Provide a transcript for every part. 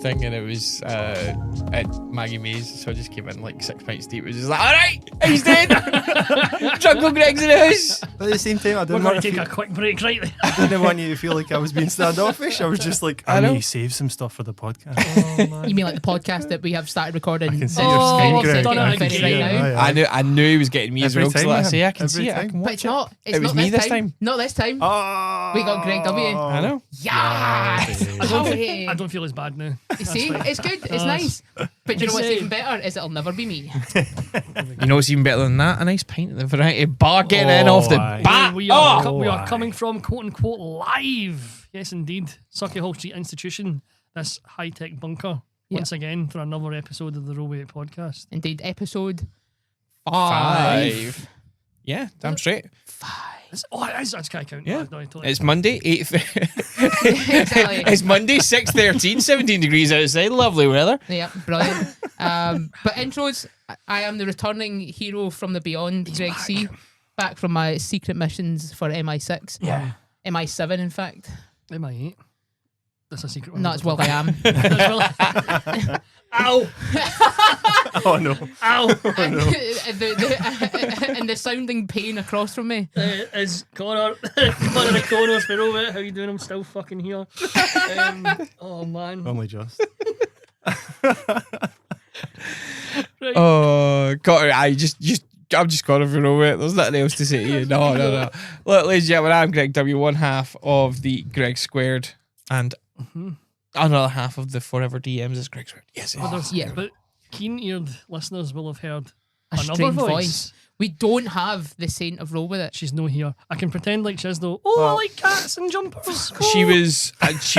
Thing, and it was at Maggie Mays, so I just came in like 6 pints deep. It was just like, alright, he's dead. Jungle Greg's in the house. But at the same time, I We're didn't going want to to take a quick break right there. I didn't want you to feel like I was being standoffish. I was just like, I need to save some stuff for the podcast. Oh, man. You mean like the podcast that we have started recording? I can see your screen, I've Greg. done it I can again. see it right now. I knew he was getting me as Every well. time, Like I man. say, I can Every see it. I time. can But watch it's not. It's It was not me this time. Not this time. Oh, We got Greg W. I know. Yes. I don't feel as bad now. See, it's good. It's nice. But you know what's even better is it'll never be me. You know what's even better than that? A nice pint at the Variety Bar getting in off the aye. bat. We are aye. coming from quote unquote live. Yes, indeed. Sauchiehall Hall Street Institution, this high tech bunker, once again for another episode of the Rowway podcast. Indeed, episode 5. Yeah, damn straight. 5. That's kind of count. Yeah. No, totally. It's Monday, 8th. Exactly. It's Monday, 6:13, 17 degrees outside. Lovely weather. Yeah, brilliant. But intros, I am the returning hero from the beyond, Greg C. Back from my secret missions for MI6. Yeah. MI7, in fact. Am I 8? That's a secret one. No, it's Will I Am. Ow! oh no. Ow! And the sounding pain across from me. Is Connor the Connors for Rowway? How you doing? I'm still fucking here. Oh man. Only just. Right. Oh, Connor, I'm just Connor for Rowway. There's nothing else to say to you. No. Look, ladies and gentlemen, I'm Greg W, one half of the Greg Squared, and another half of the Forever DMs is Greg Squared. Yes, But keen-eared listeners will have heard A another strange voice. We don't have the Saint of Row with it. She's no here. I can pretend like she's though. I like cats and jumpers. She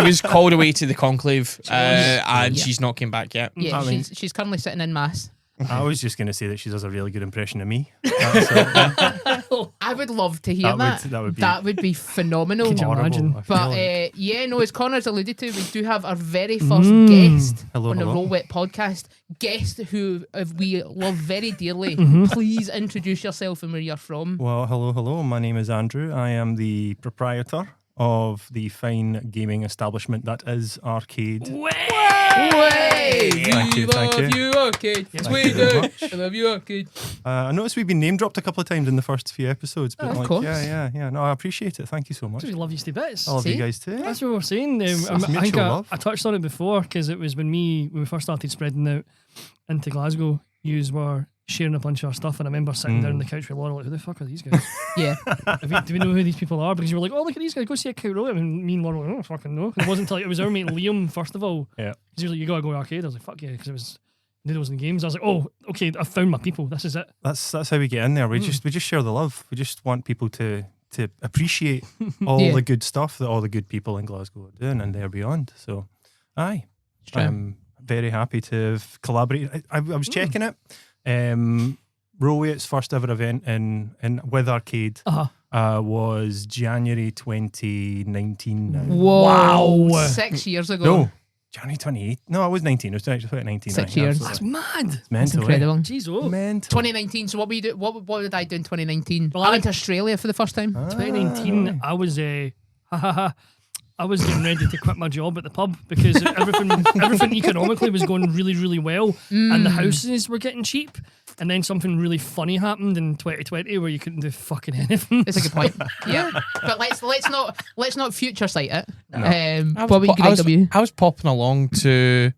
was called away to the conclave, and Yeah. she's not came back yet. Yeah, I mean- she's currently sitting in mass. I was just going to say that she does a really good impression of me. I would love to hear that. That would be phenomenal. Could you imagine? horrible, I feel But as Connor's alluded to, we do have our very first guest Hello, on the hello. Roll Wit podcast. Guest who we love very dearly. Please introduce yourself and where you're from. Well, hello. My name is Androo. I am the proprietor of the fine gaming establishment that is R-CADE. Way! Thank you, thank love you. R-CADE. Yes, Thank we you very do. much. I love you, R-CADE. I noticed we've been name dropped a couple of times in the first few episodes, but Of course. yeah. No, I appreciate it. Thank you so much. We love you to bits. I love See? you guys too. That's what we're saying. It's I think mutual I love. touched on it before because it was when we first started spreading out into Glasgow. Yous were sharing a bunch of our stuff, and I remember sitting down on the couch with Laura, like, who the fuck are these guys? Yeah. Do we know who these people are? Because you were like, oh, look at these guys, go see a cow row. And me and Laura were like, I don't fucking know. It wasn't until it was our mate Liam, first of all. Yeah. Because he was like, you gotta go to arcade. I was like, fuck yeah, because it was noodles and games. I was like, oh, okay, I found my people. This is it. That's how we get in there. We just share the love. We just want people to appreciate all Yeah. the good stuff that all the good people in Glasgow are doing and they're beyond. So, aye, True. I'm very happy to have collaborated. I was checking it. Rowway's first ever event in with R-CADE was January 2019. now. Whoa. Wow. 6 years ago. No, January 28. No, I was 19. It was actually 2019. 6 aye, years. That's absolutely. mad. It's mental. Incredible. Jeez, oh. Mental. 2019. So what were you do? What did I do in 2019? Well, I went to Australia for the first time. 2019, I was I was getting ready to quit my job at the pub because everything economically was going really, really well, and the houses were getting cheap. And then something really funny happened in 2020 where you couldn't do fucking anything. That's a good point. Yeah, but let's not future sight it. I What were you, Greg W? was popping along to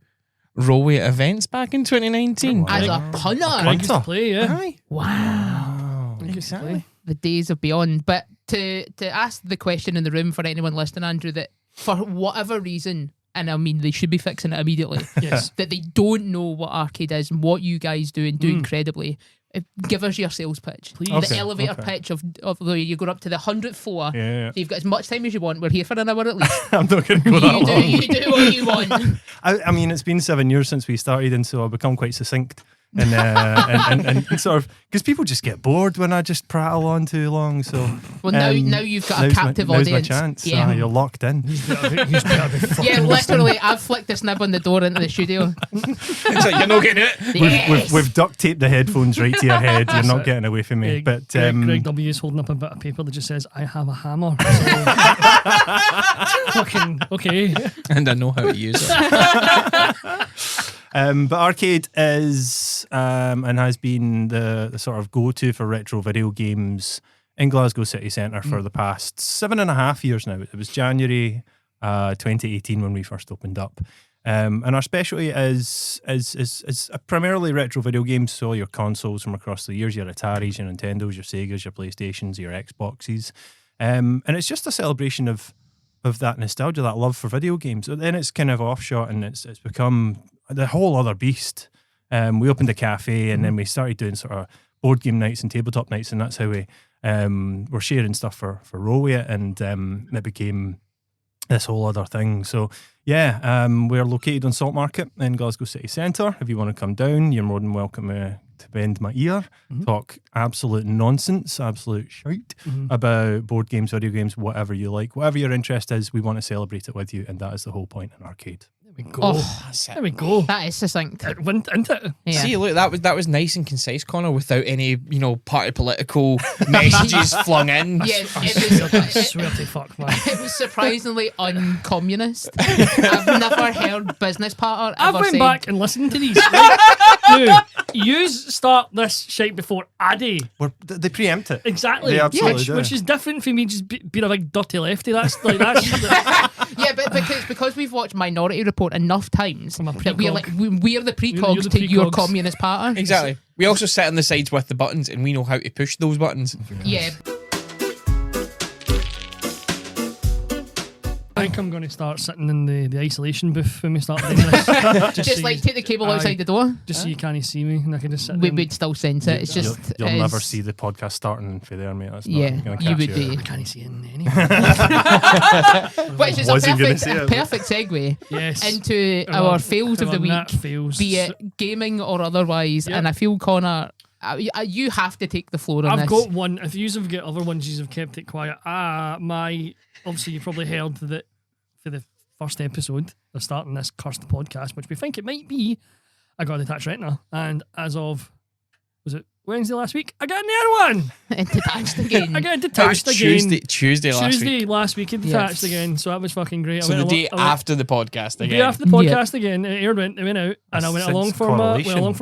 Rowway events back in 2019. As a punter. I used to play, yeah. Aye. Wow. I used to play. The days of beyond. But to ask the question in the room for anyone listening, Andrew, that for whatever reason, and I mean they should be fixing it immediately, Yes. that they don't know what R-CADE is and what you guys do and do incredibly. Give us your sales pitch. Please. The Okay, elevator okay. pitch of where you go up to the 100th floor. Yeah. So you've got as much time as you want. We're here for an hour at least. I'm not going to go that you, do, long. you do what you want. I mean, it's been 7 years since we started, and so I've become quite succinct. and sort of because people just get bored when I just prattle on too long. So well, now you've got a captive now's audience. my chance. Yeah, You're locked in. yeah, literally, I've flicked a snib on the door into the studio. It's like, you're not getting it. Yes. We've duct taped the headphones right to your head. You're not getting away from me. But Greg W is holding up a bit of paper that just says, "I have a hammer." So, fucking okay. And I know how to use it. But R-CADE is and has been the sort of go-to for retro video games in Glasgow city centre for the past 7.5 years now. It was January 2018 when we first opened up. And our specialty is primarily retro video games, so your consoles from across the years, your Ataris, your Nintendos, your Segas, your PlayStations, your Xboxes. And it's just a celebration of that nostalgia, that love for video games. But then it's kind of offshot and it's become the whole other beast. We opened a cafe and then we started doing sort of board game nights and tabletop nights, and that's how we were sharing stuff for Rowway, and it became this whole other thing. So yeah, we're located on Salt Market in Glasgow city centre. If you want to come down, you're more than welcome to bend my ear, talk absolute nonsense, absolute shite about board games, video games, whatever you like, whatever your interest is. We want to celebrate it with you, and that is the whole point in R-CADE. There we go. Oh, there we go. that is succinct. It went into it. Yeah. See, look, that was nice and concise, Connor, without any, party political messages flung in. Yeah, I swear to fuck, man. it was surprisingly uncommunist. I've never heard business partner I've ever went say. back and listened to these. Right? You start this shite before Addy. They preempt it. Exactly. They absolutely do. Which is different from me just being a big dirty lefty. That's Yeah, but because we've watched Minority Report enough times I'm a that we're precog. we're the precogs You're the to your precogs. communist partner. Exactly. We also sit on the sides with the buttons, and we know how to push those buttons. Yeah. I think I'm going to start sitting in the isolation booth when we start doing this. Just so like you- take the cable outside the door. Just so you can't see me and I can just sit We there. would still sense it. It's just You'll it's- never see the podcast starting for there, mate. That's not Yeah, gonna you catch would be. I can't see it anyway. Which is Wasn't gonna a say it, perfect segue Yes. into our fails of the week, Fails. be it gaming or otherwise. Yep. And I feel, Connor, you have to take the floor on I've this. got one. If you have got other ones, you have kept it quiet. Obviously you probably heard that for the first episode of starting this cursed podcast, which we think it might be, I got a detached retina, and as of was it Wednesday last week, I got another one. And detached again. I got That was detached again. Tuesday last week. last week, it detached again, so that was fucking great. So I the went day I went- after the podcast the again. day after the podcast again, it went out, and I went Sense along for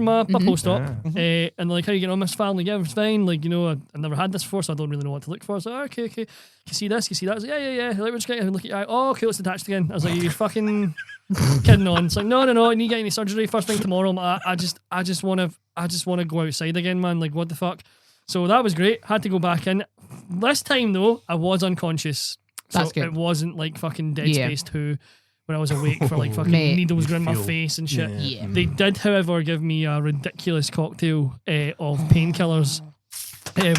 my post op, Yeah. and they're like, "How you getting on, Miss Family? Yeah, it's fine. Like, I've never had this before, so I don't really know what to look for." So okay, you see this, you see that? I was like, yeah. Like, we're just going to look at your eye. Oh, okay, it's detached again. I was like, you fucking kidding on? It's like, no, you need to get any surgery first thing tomorrow. I just want to go outside again, man. Like, what the fuck? So that was great. Had to go back in. This time though, I was unconscious. So That's good. it wasn't like fucking Dead Yeah. Space 2 when I was awake for like fucking Mate. needles going in my Feel- face and shit. Yeah. They did, however, give me a ridiculous cocktail of painkillers,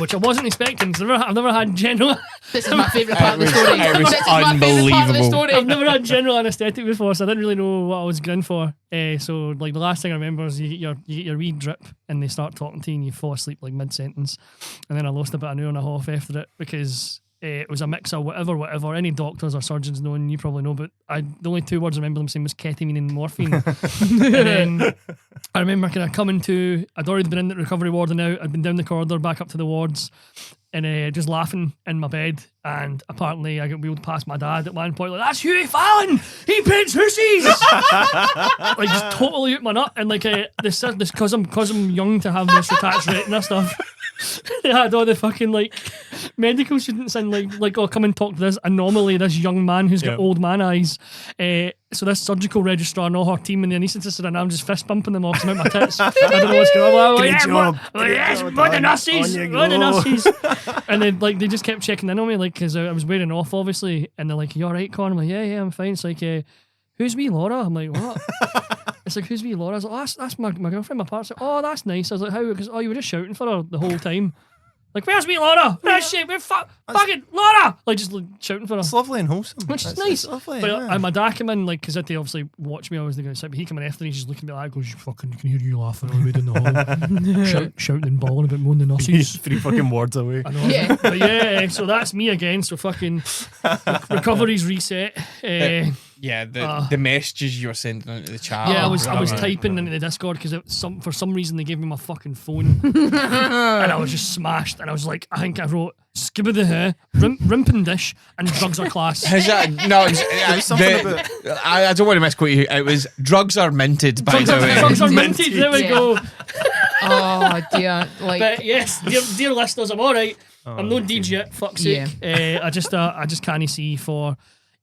which I wasn't expecting. Cause I've never had general. This is my favourite part of the It was- story. it was This is my favourite part of the unbelievable. story. I've never had general anaesthetic before, so I didn't really know what I was going for. So like the last thing I remember is you get your wee drip, and they start talking to you, and you fall asleep like mid sentence, and then I lost about an hour and a half after it because. It was a mix of whatever. Any doctors or surgeons know, and you probably know, but the only two words I remember them saying was ketamine and morphine. And then I remember kind of coming to, I'd already been in the recovery ward and out, I'd been down the corridor back up to the wards, and just laughing in my bed. And apparently I got wheeled past my dad at one point, like, "That's Hughie Fallon! He paints hussies!" Like, just totally out my nut. And like, this because I'm young to have this detached retina stuff. They had all the fucking like medical students in like, "Oh, come and talk to this anomaly, this young man who's got old man eyes." So this surgical registrar and all her team and the anaesthetist, and I'm just fist bumping them off about my tits. I don't know what's going on. Great job. Yes, Great what the job, nurses, on you what the go. nurses. And then like they just kept checking in on me, like, because I was wearing off obviously, and they're like, "You all right, Con?" I'm like, yeah, I'm fine. It's like, "Who's wee Laura?" I'm like, "What?" It's like, "Who's wee Laura?" I was like, "That's my girlfriend, my partner." Like, "Oh, that's nice." I was like, "How?" Because, "Oh, you were just shouting for her the whole time." Like, where's me, Laura? Where's she? Fucking Laura! Like, just shouting for her. It's lovely and whoolesome. Which is It's nice. lovely, But yeah. my dad came in, like, because they obviously watch me, I was going to sit, but he came in after and he's just looking at me like, goes, you can hear you laughing all the way down the hall. shouting and bawling about Moon and He's Toasties. 3 fucking words away. I know. Yeah. But yeah, so that's me again. So fucking recovery's reset. Yeah, the messages you were sending into the chat. Yeah, I was brilliant. typing into the Discord because for some reason they gave me my fucking phone and I was just smashed and I was like, I think I wrote skibba the hair, rimping dish and drugs are class. Is that, no, something I don't want to misquote you. It was drugs are minted, by the way. Drugs are minted. There we Yeah. go. Oh dear. Like, But yes, dear listeners, I'm all right. I'm no DJ yet. Fuck's sake. I just can't see for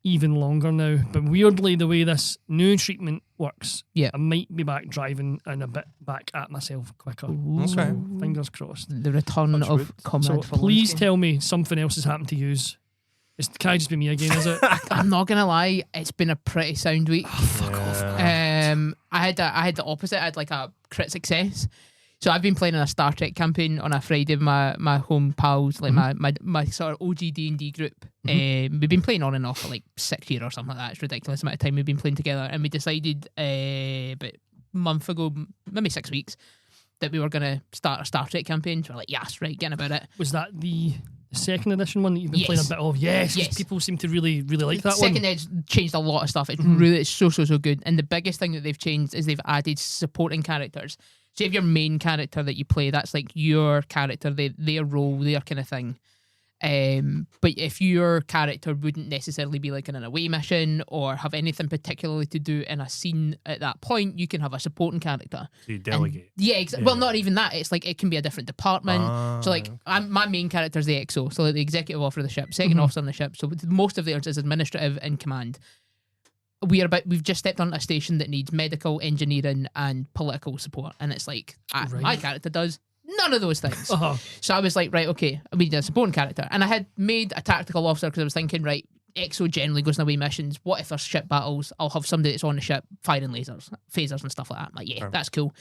even longer now. But weirdly, the way this new treatment works, Yeah. I might be back driving and a bit back at myself quicker. ooh, Okay. Fingers crossed. the return Touch of wood. Comrade. So please tell me something else has happened to yous. Can I just be me again? Is it? I'm not gonna lie, it's been a pretty sound week. I had the opposite. I had like a crit success. So I've been playing in a Star Trek campaign on a Friday with my home pals, like my sort of OG D&D group. We've been playing on and off for like 6 years or something like that. It's a ridiculous amount of time we've been playing together. And we decided about a month ago, maybe 6 weeks, that we were going to start a Star Trek campaign. So we're like, yes, right, getting about it. Was that the second edition one that you've been playing a bit of? Yes. Yes. People seem to really like that Second one. Edge changed a lot of stuff. It's really, it's so good. And the biggest thing that they've changed is they've added supporting characters. So you have your main character that you play, that's like your character, their role, their kind of thing. But if your character wouldn't necessarily be like in an away mission or have anything particularly to do in a scene at that point, you can have a supporting character. So you delegate. Well, not even that. It's like it can be a different department. So like my main character is the XO, so like the executive officer of the ship, second officer on the ship. So most of theirs is administrative in command. We've just stepped on a station that needs medical, engineering, and political support, and it's like my character does none of those things. So I was like, right, okay, we need a supporting character, and I had made a tactical officer because I was thinking, right, XO generally goes on away missions. What if there's ship battles? I'll have somebody that's on the ship firing phasers and stuff like that. I'm like, yeah, that's cool.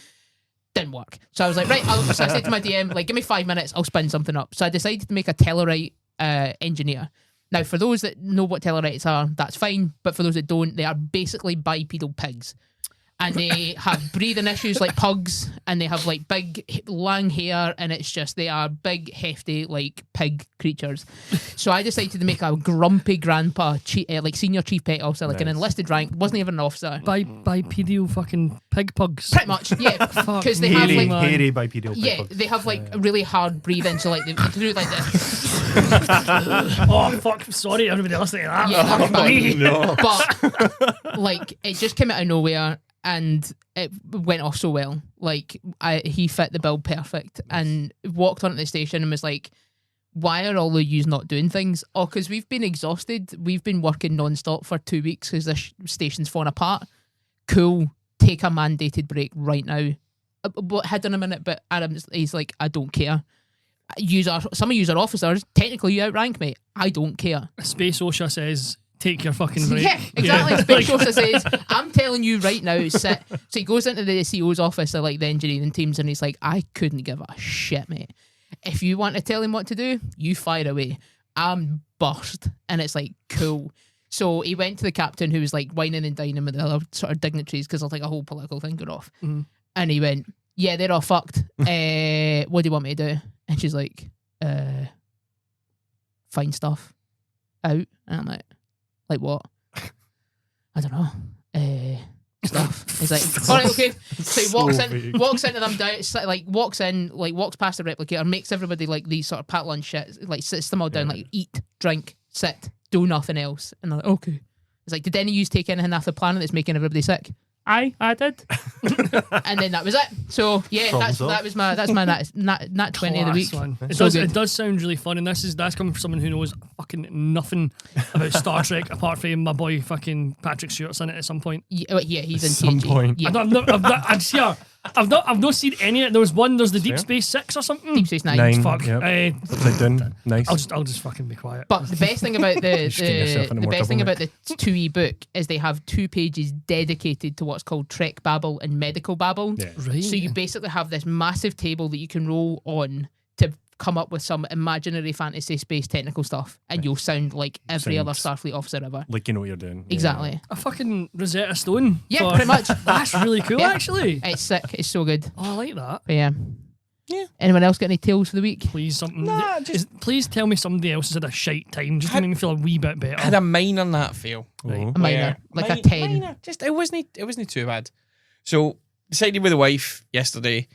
Didn't work. So I was like, right, so I said to my DM, like, give me 5 minutes, I'll spin something up. So I decided to make a Tellarite engineer. Now, for those that know what Tellarites are, that's fine. But for those that don't, they are basically bipedal pigs. And they have breathing issues like pugs. And they have like big, long hair. And it's just, they are big, hefty, like pig creatures. So I decided to make a grumpy grandpa, like senior chief pet officer, like an enlisted rank. Wasn't even an officer. Bipedal fucking pig pugs. Pretty much, yeah. Because they have like... hairy bipedal Yeah, pickles. they have like really hard breathing. So like they do like this. Oh fuck! Sorry, everybody listening to that. Yeah, that's bad. No. But like it just came out of nowhere and it went off so well. Like he fit the bill perfect and walked onto the station and was like, why are all of yous not doing things? Oh, because we've been exhausted. We've been working non-stop for 2 weeks because this station's falling apart. Cool. Take a mandated break right now. But hold on a minute, but he's like, I don't care. Some of you are officers. Technically, you outrank me. I don't care. Space OSHA says, take your fucking break. Yeah, exactly. Space OSHA says, I'm telling you right now, sit. So he goes into the CEO's office of like the engineering teams and he's like, I couldn't give a shit, mate. If you want to tell him what to do, you fire away. I'm burst. And it's like, cool. So he went to the captain who was like whining and dining with the other sort of dignitaries because there's like a whole political thing going off. Mm-hmm. And he went, yeah, they're all fucked. What do you want me to do? And she's like, find stuff out. And I'm like what? I don't know. Stuff. He's like, all right, okay. So he walks into them down, walks past the replicator, makes everybody like these sort of pat lunch shit, like sits them all down, like eat, drink, sit, do nothing else. And they're like, okay. It's like, did any of you take anything off the planet that's making everybody sick? I did. And then that was it. So yeah, that's my nat 20 of the week. One. So It does sound really fun, and that's coming from someone who knows fucking nothing about Star Trek apart from my boy fucking Patrick Stewart's in it at some point. Yeah, he's in some TNG. point. Yeah. I've not seen any of it. There's the Deep Space 6 or something. Deep Space 9. 9. Fuck. Yep. Upside down. Nice. I'll just fucking be quiet. But the best thing about the best thing about the 2E book is they have 2 pages dedicated to what's called Trek Babble and Medical Babble. Yeah. Right. So you basically have this massive table that you can roll on to come up with some imaginary fantasy space technical stuff, and you'll sound like every other Starfleet officer ever. Like you know what you're doing. Exactly. A fucking Rosetta Stone. Yeah, pretty much. That's really cool, actually. It's sick. It's so good. Oh, I like that. But yeah. Yeah. Anyone else got any tales for the week? Please, something. Nah, please tell me somebody else has had a shite time, just to make me feel a wee bit better. I had a minor that fail. Oh. A minor, like a 10. Minor. Just it wasn't too bad. So decided with the wife yesterday,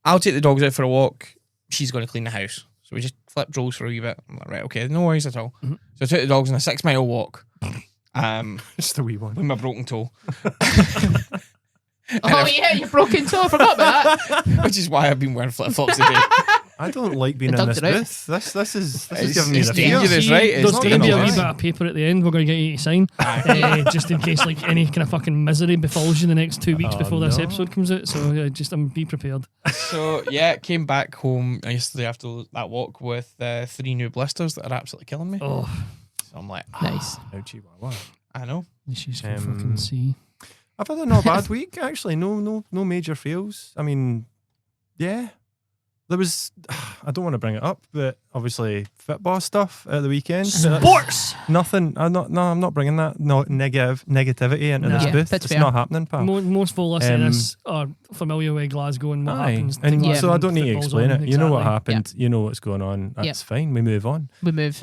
I'll take the dogs out for a walk. She's going to clean the house. So we just flipped roles for a wee bit. I'm like, right, okay, no worries at all. Mm-hmm. So I took the dogs on a 6-mile walk. Just a wee one. With my broken toe. Oh yeah, you broken toe. I forgot about that. Which is why I've been wearing flip-flops today. I don't like being The in dogs this are out. booth. This is It's- giving me it's the dangerous. feels. right? It's There's not going to be a gonna wee lie. bit of paper at the end. We're going to get you to sign, just in case like any kind of fucking misery befalls you the next 2 weeks Oh, before this no. episode comes out. So just be prepared. So yeah, came back home yesterday after that walk with 3 new blisters that are absolutely killing me. Oh, So I'm like, Nice. Ouchie, wow. I know. she's gonna fucking see. I've had a not bad week actually. No major fails. I mean, yeah. There was, I don't want to bring it up, but obviously football stuff at the weekend. Sports. Nothing. I'm not bringing that negativity into Nah. this Yeah, booth. that's It's fair. not happening, pal. Most folk listening to this are familiar with Glasgow and what happens. to And Glasgow so I when don't need to football's explain on. it. You know what Exactly. happened. You know what's going on. That's fine. We move on. We move.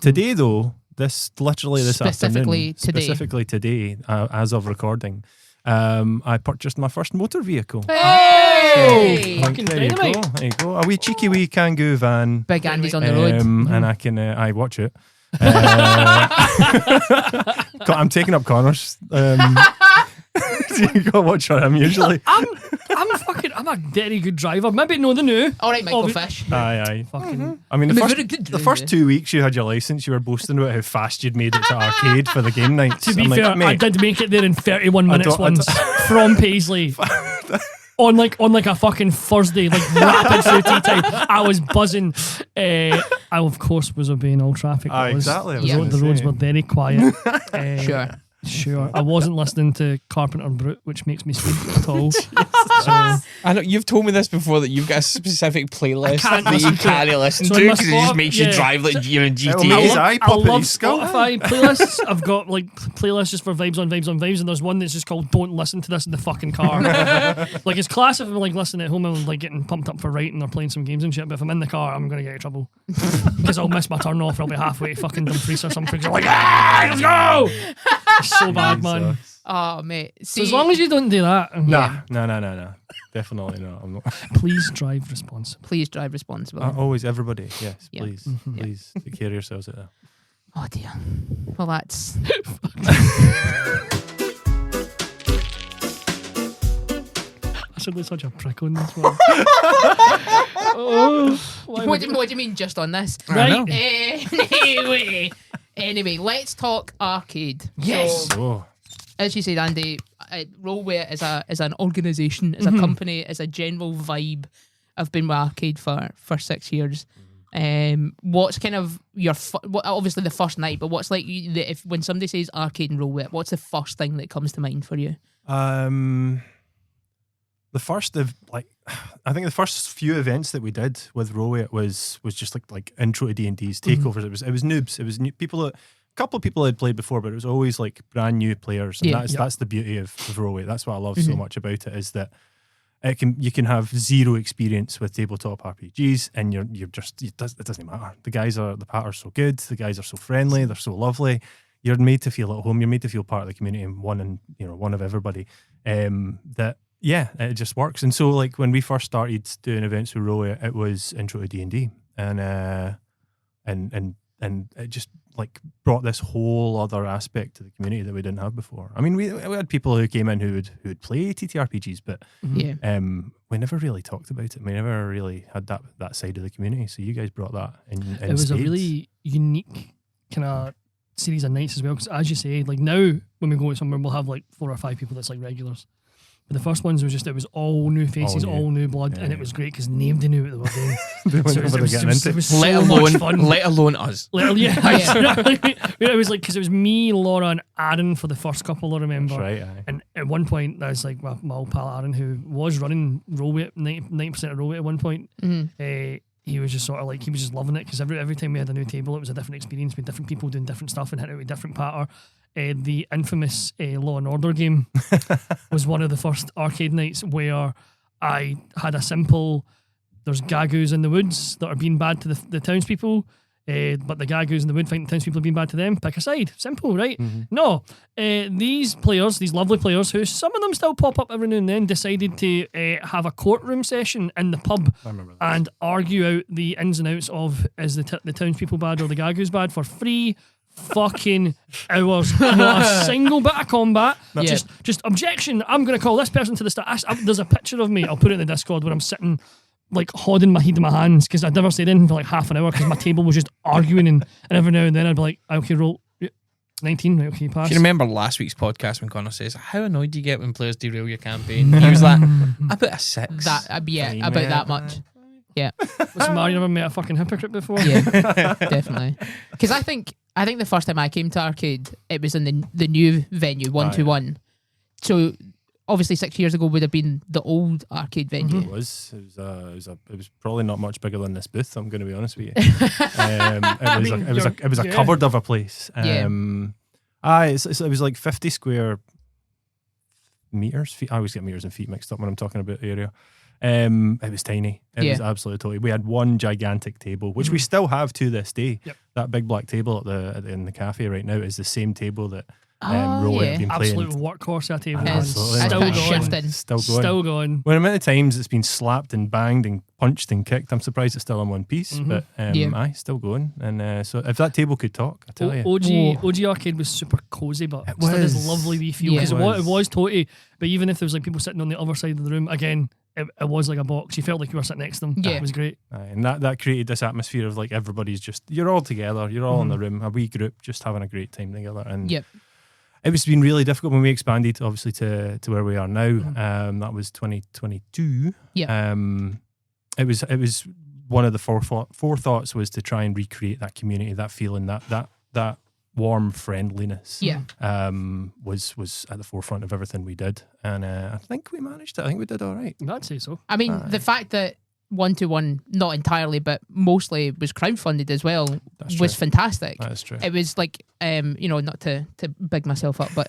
Today though, this Specifically afternoon, today. specifically today, as of recording, I purchased my first motor vehicle. Hey! Fucking There you go. dynamite. There you go. A wee cheeky wee Kangoo van. Big Andy's on the road. And I can I watch it. I'm taking up Connor's. So you got to watch for him usually. I'm a very good driver. Maybe no the new. All right, Michael Oh, Fish. Aye. Fucking I mean, I'm the a first, very good the first driver. 2 weeks you had your license, you were boasting about how fast you'd made it to arcade for the game nights. To be I'm like, fair, I mate, did make it there in 31 I minutes don't- I once from Paisley. On like a fucking Thursday, like rapid through tea time. I was buzzing. I of course was obeying all traffic Aye, laws. exactly. I was Yeah. gonna The roads say. were very quiet. Sure. I wasn't listening to Carpenter Brute, which makes me speak at all. So I know you've told me this before that you've got a specific playlist can't that you listen to can't it. listen So to in my because it just spot- makes you yeah. drive like you're in It'll make his GTA. eye I pop in love his skull. Spotify playlists. I've got like playlists just for vibes on vibes on vibes, and there's one that's just called "Don't listen to this in the fucking car." Like it's class if I'm like listening at home and like getting pumped up for writing or playing some games and shit. But if I'm in the car, I'm gonna get in trouble because I'll miss my turn off. Or I'll be halfway to fucking Dumfries or something. Because I'm like, let's go! It's so bad, man. Oh, mate. So See, as long as you don't do that, No. Definitely not. I'm not. please drive responsibly. please drive responsibly. Always, everybody. Yes, Yeah. please. Please take care of yourselves out there. Oh, dear. Well, that's... I should be such a prick on this one. Oh, why What would- do you mean just on this? Right. Anyway, let's talk arcade. Yes. So, Oh, as you said, Andy, Rollway is an organisation, is a company, is a general vibe. I've been with arcade for 6 years. What's kind of your obviously the first night, but what's like if when somebody says arcade and Rollway, what's the first thing that comes to mind for you? the first of I think the first few events that we did with Rollway was just like intro to D&D's takeovers. It was noobs. It was new people that. A couple of people had played before, but it was always like brand new players, and that's the beauty of Rollway. That's what I love so much about it, is that you can have zero experience with tabletop RPGs, and it doesn't matter. The pat are so good, the guys are so friendly, they're so lovely. You're made to feel at home. You're made to feel part of the community and one of everybody. It just works. And so like when we first started doing events with Rollway, it was intro to D&D, and it just like brought this whole other aspect to the community that we didn't have before. I mean, we had people who came in who would play TTRPGs, but we never really talked about it. We never really had that side of the community. So you guys brought that in. It was a really unique kind of series of nights as well. Because as you say, like now when we go somewhere, we'll have like 4 or 5 people that's like regulars. But the first ones it was all new faces, all new blood, and it was great because nobody knew what they were doing. It was so much fun. Let alone us. It was like because it was me, Laura, and Aaron for the first couple. I remember. That's right. Aye. And at one point, there's like my old pal Aaron, who was running Rollway, 90% of Rollway at one point. he was just sort of like, he was just loving it, because every time we had a new table, it was a different experience with different people doing different stuff and hitting it with different patter. The infamous Law and Order game was one of the first arcade nights where I had a simple, there's gagoos in the woods that are being bad to the townspeople, but the gagoos in the wood think the townspeople are being bad to them. Pick a side. Simple, right? No. These players, these lovely players, who some of them still pop up every now and then, decided to have a courtroom session in the pub and argue out the ins and outs of, is the townspeople bad or the gagoos bad, for 3 fucking hours. Not a single bit of combat. Yeah. Just objection. I'm going to call this person to the start. There's a picture of me. I'll put it in the Discord where I'm sitting like holding my head in my hands, because I'd never stayed in for like half an hour because my table was just arguing, and every now and then I'd be like, okay, roll 19, right, okay, pass. Do you remember last week's podcast when Connor says, how annoyed do you get when players derail your campaign? He was like, I put a 6. About that much. Yeah. Was Mario never met a fucking hypocrite before? Yeah, definitely. Because I think the first time I came to arcade, it was in the new venue, 121. So obviously 6 years ago would have been the old arcade venue. It was probably not much bigger than this booth, I'm going to be honest with you. It was a cupboard of a place. It was like 50 square meters, feet. I always get meters and feet mixed up when I'm talking about the area. It was tiny. It was absolutely totally. We had one gigantic table, which we still have to this day. Yep. That big black table in the cafe right now is the same table that Rowan have been playing. Absolute workhorse, that table. Still going. When the amount of times it's been slapped and banged and punched and kicked, I'm surprised it's still in one piece. But still going. And so if that table could talk, I tell you. OG Arcade was super cozy, but it still had this lovely wee feel, because it was totally. But even if there was like people sitting on the other side of the room, again, it was like a box. You felt like you were sitting next to them. Yeah. It was great. And that created this atmosphere of like everybody's just, you're all together, you're all in the room, a wee group, just having a great time together. And it was been really difficult when we expanded, obviously, to where we are now. That was 2022. Yeah. It was one of the forethoughts was to try and recreate that community, that feeling, that warm friendliness. Yeah. Was at the forefront of everything we did, and I think we managed it. I think we did all right. I'd say so. I mean, the fact that 121, not entirely, but mostly was crowdfunded as well, was fantastic. That is true. It was like, not to big myself up, but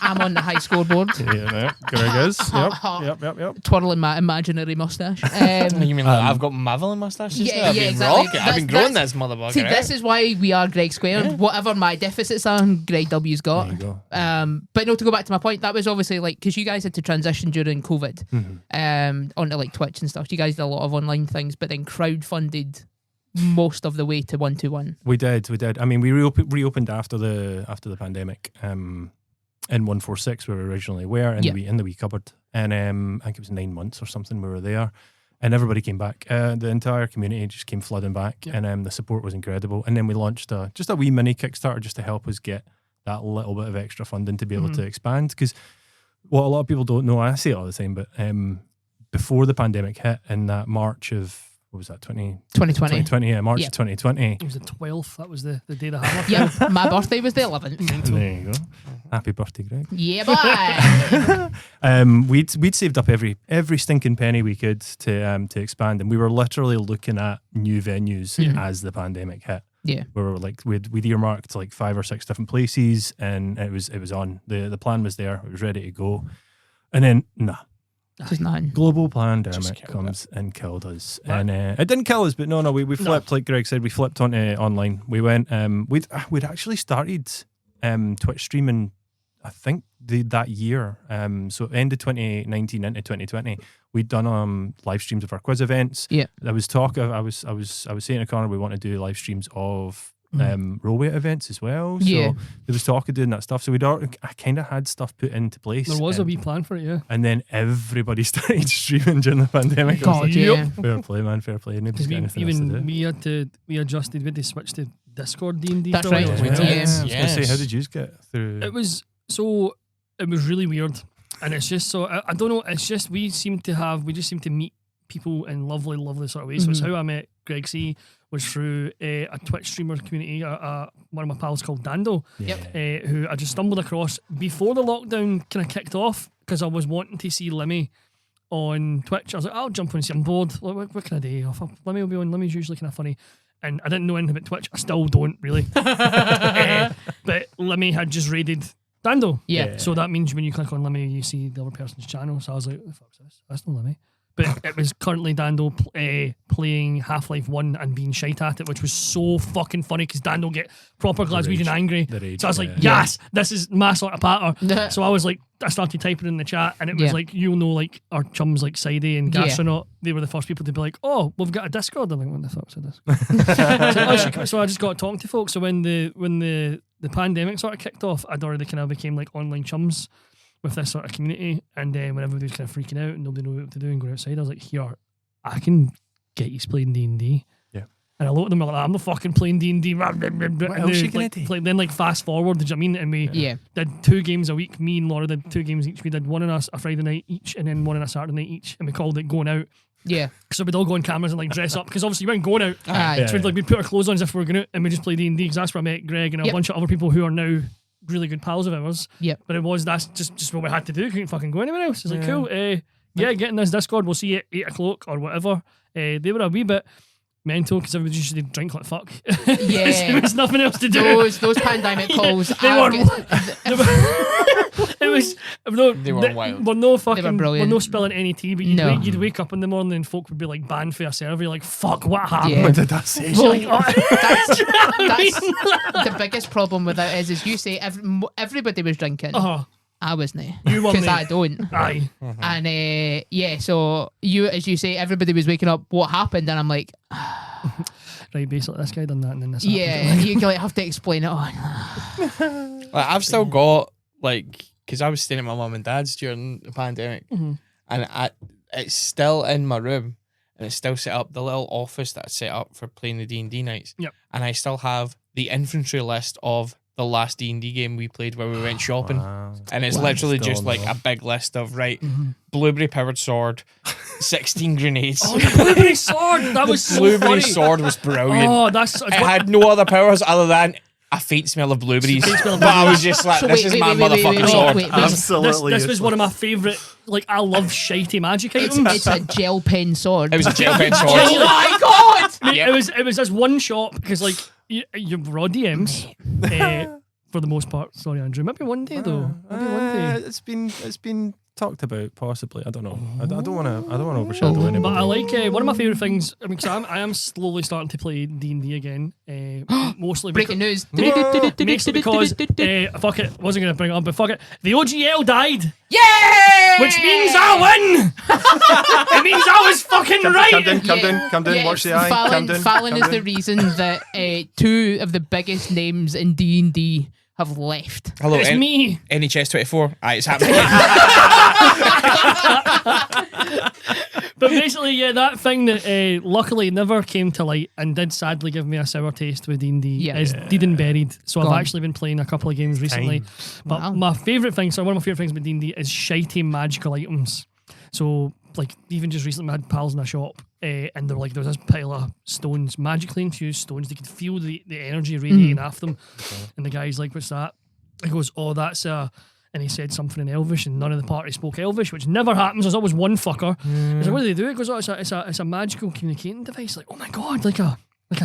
I'm on the high scoreboard. Yeah, Greg is. Yep. Twirling my imaginary mustache. You mean I've got Madeline mustaches? Yeah, exactly. I've been growing this motherfucker. See, this is why we are Greg Squared. Yeah. Whatever my deficits are, Greg W's got. There you go. But no, to go back to my point, that was obviously like, because you guys had to transition during COVID onto like Twitch and stuff. You guys did a lot of online things, but then crowdfunded most of the way to 121. We did. I mean, we reopened after the pandemic. In 146 where we originally were in the wee cupboard, and I think it was 9 months or something we were there, and everybody came back. The entire community just came flooding back, and the support was incredible. And then we launched just a wee mini Kickstarter just to help us get that little bit of extra funding to be able to expand. Because what a lot of people don't know, I say it all the time, but before the pandemic hit in that March of, what was that, 2020? 2020, March of 2020. It was the 12th. That was the day the hammer fell. My birthday was the 11th. There you go. Happy birthday, Greg. Yeah, bye. We'd saved up every stinking penny we could to expand, and we were literally looking at new venues as the pandemic hit. Yeah, we were like we'd earmarked like 5 or 6 different places, and it was on. The plan was there. It was ready to go, and then just nothing. Global pandemic comes and killed us. What? And it didn't kill us, but no, we flipped, like Greg said, we flipped onto online. We went, we'd actually started Twitch streaming, I think, that year. So end of 2019 into 2020, we'd done live streams of our quiz events. Yeah. There was talk of, I was saying to Connor, we want to do live streams of rollway events as well. So there was talk of doing that stuff. So I kind of had stuff put into place. There was a wee plan for it, yeah. And then everybody started streaming during the pandemic. God, Fair play, man, fair play. Nobody's got anything else to do. We adjusted, we had to switch to Discord D&D. That's right. I was going to say, how did you get through? It was really weird. And it's just so, I don't know, it's just we just seem to meet people in lovely, lovely sort of ways. So it's how I met Greg C. was through a Twitch streamer community, one of my pals called Dando, who I just stumbled across before the lockdown kind of kicked off, because I was wanting to see Limmy on Twitch. I was like, I'll jump on and see I'm bored. What can I do? Lemmy will be on. Lemmy's usually kind of funny. And I didn't know anything about Twitch. I still don't, really. But Lemmy had just raided Dando. Yeah. So that means when you click on Lemmy, you see the other person's channel. So I was like, what the fuck's this? That's not Lemmy. But it was currently Dando playing Half-Life 1 and being shite at it, which was so fucking funny because Dando get proper Glaswegian angry. So I was like, yes, this is my sort of patter. So I was like, I started typing in the chat and it was like, you'll know, like our chums like Sidey and Gastronaut, they were the first people to be like, oh, we've got a Discord. I'm like, what the fuck's a Discord? So I just got talking to folks. So when the pandemic sort of kicked off, I'd already kind of became like online chums with this sort of community, and then when everybody was kind of freaking out and nobody knew what to do and going outside, I was like, here, I can get you playing D&D. Yeah. And I looked at them like, I'm not fucking playing D&D. What else you gonna do? Then like fast forward, did you know what I mean? And we did 2 games a week. Me and Laura did 2 games each. We did one on a Friday night each and then one on a Saturday night each, and we called it Going Out. Yeah. So we'd all go on cameras and like dress up because obviously we weren't going out. So we'd put our clothes on as if we were going out and we just play D&D because that's where I met Greg and a bunch of other people who are now really good pals of ours. But that's just what we had to do. Couldn't fucking go anywhere else. It's like, cool. Get in this Discord. We'll see you at 8 o'clock or whatever. They were a wee bit mental because everybody usually drink like fuck. Yeah. There's nothing else to do. Those pandemic calls. It was they were wild. We're no fucking. They were brilliant. We're no spilling any tea, but you'd wake up in the morning and folk would be like banned for a server. You're like, fuck, what happened? What did that say? That's the biggest problem with that is you say everybody was drinking. I wasn't. You weren't. Because I don't. Aye. And so as you say, everybody was waking up. What happened? And I'm like, right, basically this guy done that and then this happened. You like have to explain it on. Like, I've still got like, because I was staying at my mum and dad's during the pandemic, and it's still in my room, and it's still set up, the little office that I set up for playing the D&D nights. And I still have the infantry list of the last D&D game we played where we went shopping. And it's literally just like a big list of, blueberry powered sword, 16 grenades. Oh, the blueberry sword! That was so blueberry funny. sword was brilliant. Oh, it had no other powers other than a faint smell of blueberries. But I was just like, this is my motherfucking sword. Absolutely. This was one of my favourite, like, I love shitey magic items. It's a gel pen sword. It was a gel pen sword. Oh my god! It was this one shop, because, like, you're raw DMs, for the most part. Sorry, Andrew. Maybe one day, though. Maybe one day. It's been talked about, possibly. I don't know. I don't want to overshadow anybody. But I like one of my favourite things. I mean, because I am slowly starting to play D&D again. Mostly breaking news. Mostly because fuck it, wasn't going to bring it up, but fuck it. The OGL died. Yay! Which means I win. It means I was fucking right. Come down. Watch the eye. Fallon is the reason that 2 of the biggest names in D&D have left. Hello, it's me. NHS 24. Aye, it's happening. But basically, that thing that luckily never came to light and did sadly give me a sour taste with D&D is dead and buried. So I've actually been playing a couple of games recently. But my favourite thing, one of my favourite things with D&D is shitey magical items. So, like, even just recently I had pals in a shop and they were like, there was this pile of stones, magically infused stones. They could feel the energy radiating off them. And the guy's like, what's that? He goes, oh, that's and he said something in Elvish, and none of the party spoke Elvish, which never happens. There's always one fucker. He's like, what do they do? He goes, oh, it's a magical communicating device. Like, oh my god, like a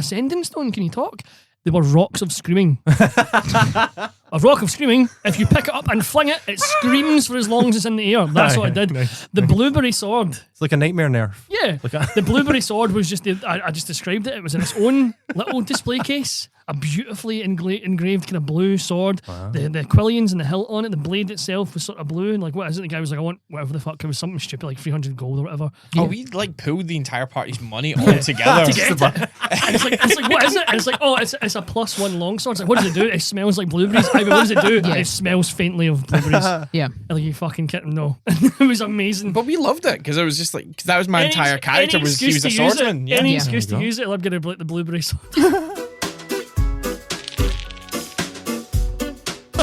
sending stone. Can you talk? They were rocks of screaming. A rock of screaming. If you pick it up and fling it, it screams for as long as it's in the air. That's what it did. Nice. The blueberry sword. It's like a nightmare nerf. Yeah. The blueberry sword was just, I just described it. It was in its own little display case. A beautifully engraved kind of blue sword. Wow. The quillions and the hilt on it, the blade itself was sort of blue. And like, what is it? The guy was like, I want whatever the fuck. It was something stupid, like 300 gold or whatever. Oh, we like pulled the entire party's money all together. To get it. And it's like, what is it? And it's like, oh, it's a +1 longsword. It's like, what does it do? It smells like blueberries. I mean, what does it do? It smells faintly of blueberries. Yeah. And like, you fucking kidding? No. It was amazing. But we loved it because it was just like, that was my entire character, he was a swordsman. Any excuse to use it, I'm going to the blueberry sword.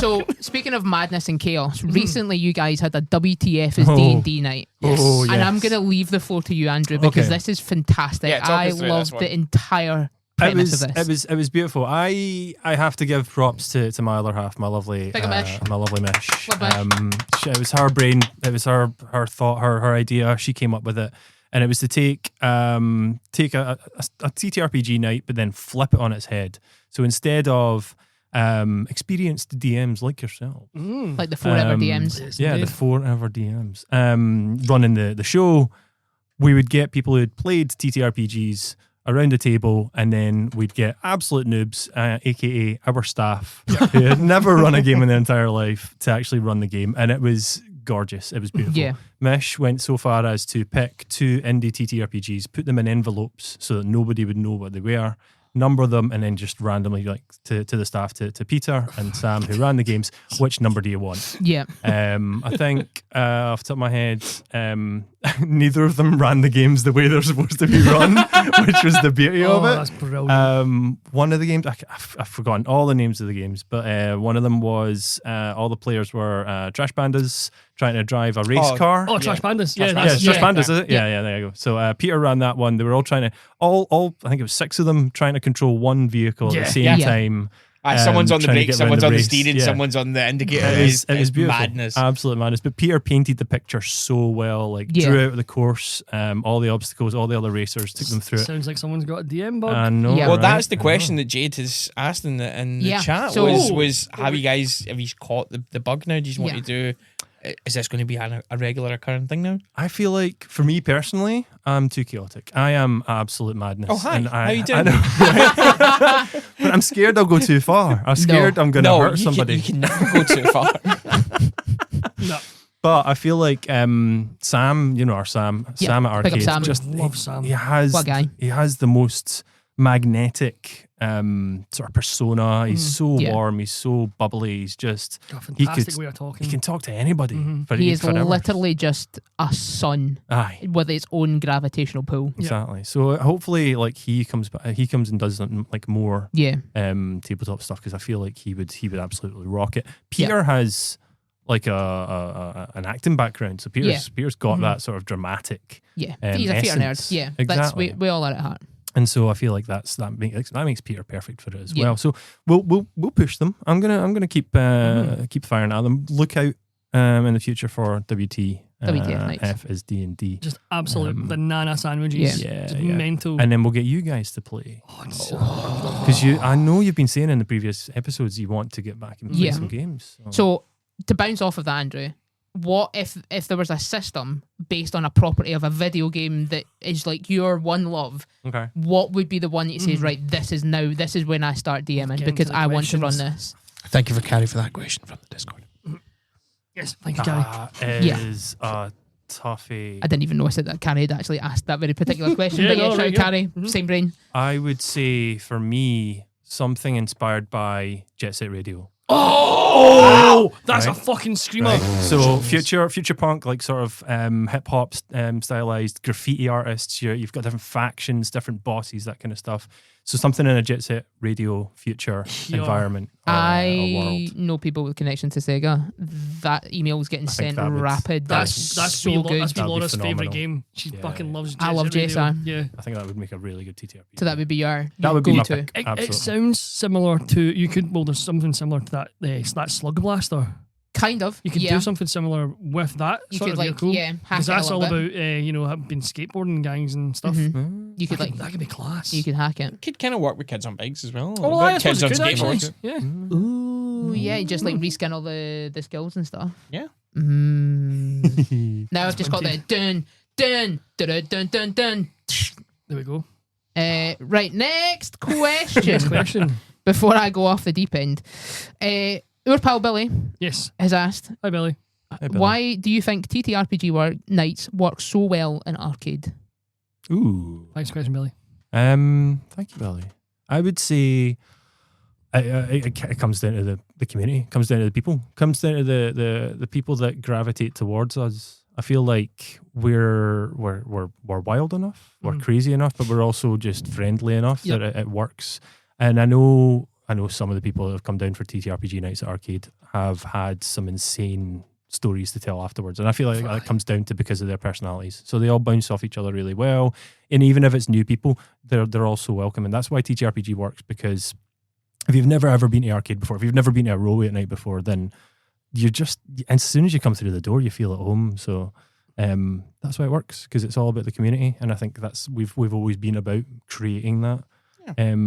So, speaking of madness and chaos, recently you guys had a WTF as D&D night. Yes. Oh, yes. And I'm going to leave the floor to you, Andrew, because this is fantastic. Yeah, I loved the entire premise of this. It was beautiful. I have to give props to my other half, my lovely Mish. Mish. Love Mish. It was her brain. It was her thought, her idea. She came up with it, and it was to take a TTRPG night, but then flip it on its head. So instead of experienced DMs like yourself, Like the forever DMs. Yes, the indeed. forever DMs, running the show, we would get people who had played TTRPGs around the table, and then we'd get absolute noobs, aka our staff, who had never run a game in their entire life, to actually run the game, and it was gorgeous. It was beautiful. Yeah. Mish went so far as to pick 2 indie TTRPGs, put them in envelopes so that nobody would know what they were, number them, and then just randomly, like to the staff, to Peter and Sam, who ran the games, which number do you want? Yeah. I think off the top of my head, neither of them ran the games the way they're supposed to be run, which was the beauty of it. That's brilliant. One of the games, I've forgotten all the names of the games, but one of them was all the players were trash pandas trying to drive a race car. Trash pandas. Yeah, Yeah, it's Trash Pandas, is it? Yeah. Yeah, there you go. So Peter ran that one. They were all trying to, all I think it was 6 of them trying to control one vehicle at the same Yeah. time. Someone's on the trying to brake, get someone's around on the race. steering, Yeah. someone's on the indicator. It was It's beautiful. madness. Absolute madness. But Peter painted the picture so well, like Yeah. drew out the course, all the obstacles, all the other racers, took them through it. Sounds like someone's got a DM bug. I know, Yeah. Well, right? that's the question that Jade has asked in the Yeah. chat. So- was have you caught the bug now? Do you want Yeah. to do? Is this going to be a regular occurring thing now? I feel like, for me personally, I'm too chaotic. I am absolute madness. Oh, hi. And How you I doing? know, but I'm scared I'll go too far. I'm scared I'm going to hurt somebody. You can never go too far. No. But I feel like Sam, you know our Sam, Yeah, Sam at pick up R-CADE, Sam. just Love Sam. he has What guy? he has the most magnetic sort of persona. He's so Yeah. warm. He's so bubbly. He's just Got a he fantastic could way of talking. he can talk to anybody. For He is forever. literally just a sun Aye. with its own gravitational pull. Exactly. So hopefully, like he comes and does like more Yeah. tabletop stuff, because I feel like he would absolutely rock it. Peter has like an acting background, so Peter's got that sort of dramatic. Yeah. He's a theatre nerd. essence. Yeah. Exactly. We all are at heart. And so I feel like that makes Peter perfect for it as Yeah. well. So we'll push them. I'm gonna keep firing at them. Look out in the future for WT. WTF nights. F is D&D. Just absolute banana sandwiches. Yeah, Just yeah. mental. And then we'll get you guys to play. Oh, Because I know you've been saying in the previous episodes you want to get back and play Yeah. some games. So to bounce off of that, Andrew, what if there was a system based on a property of a video game that is like your one love? okay. What would be the one that says, right, this is when I start DMing Getting because to the I want to run questions. this. Thank you for Carrie for that question from the Discord. yes, thank you, Gary. That Yeah. is a toughie. I didn't even notice that Carrie had actually asked that very particular question. Yeah, But yeah, no, shout very out good. Carrie, same brain. I would say for me something inspired by Jet Set Radio. Oh, that's Right. a fucking screamer. Right. So future punk, like sort of hip hop stylized graffiti artists. You've got different factions, different bosses, that kind of stuff. So something in a Jet Set Radio future Yeah. environment or I world. know people with connection to Sega. That email's getting sent that would- rapid. That's so me, good. that's me That'd be Laura's phenomenal. favourite game. She Yeah. fucking loves I love Jet Set JSR. Radio. Yeah. I think that would make a really good TTRPG. So that would be your That would be my go-to. pick. It Absolutely. sounds similar to there's something similar to that Slug Blaster. Kind of. You could yeah. do something similar with that You sort could of like vehicle. hack Because it a that's little all bit. about being skateboarding gangs and stuff. You could like That could be class. you could hack it. Could kind of work with kids on bikes as well. Oh, well, I kids suppose on it could actually. skateboards. Yeah. Ooh, yeah, you just like reskin all the skills and stuff. Yeah. Now I've just got the dun dun dun dun dun dun. There we go. Right, next question. Next question. Before I go off the deep end, our pal Billy Yes. has asked, Hi, Billy. Billy. why do you think TTRPG nights work so well in arcade? Ooh. Thanks for the question, Billy. Thank you, Billy. I would say it comes down to the community, comes down to the people, comes down to the people that gravitate towards us. I feel like we're wild enough, we're crazy enough, but we're also just friendly enough that it works. And I know some of the people that have come down for TTRPG nights at R-CADE have had some insane stories to tell afterwards. And I feel like that comes down to because of their personalities. So they all bounce off each other really well. And even if it's new people, they're all so welcome. And that's why TTRPG works, because if you've never ever been to arcade before, if you've never been to a rollway at night before, then you're just, as soon as you come through the door, you feel at home. So that's why it works, because it's all about the community. And I think that's we've always been about creating that. Yeah.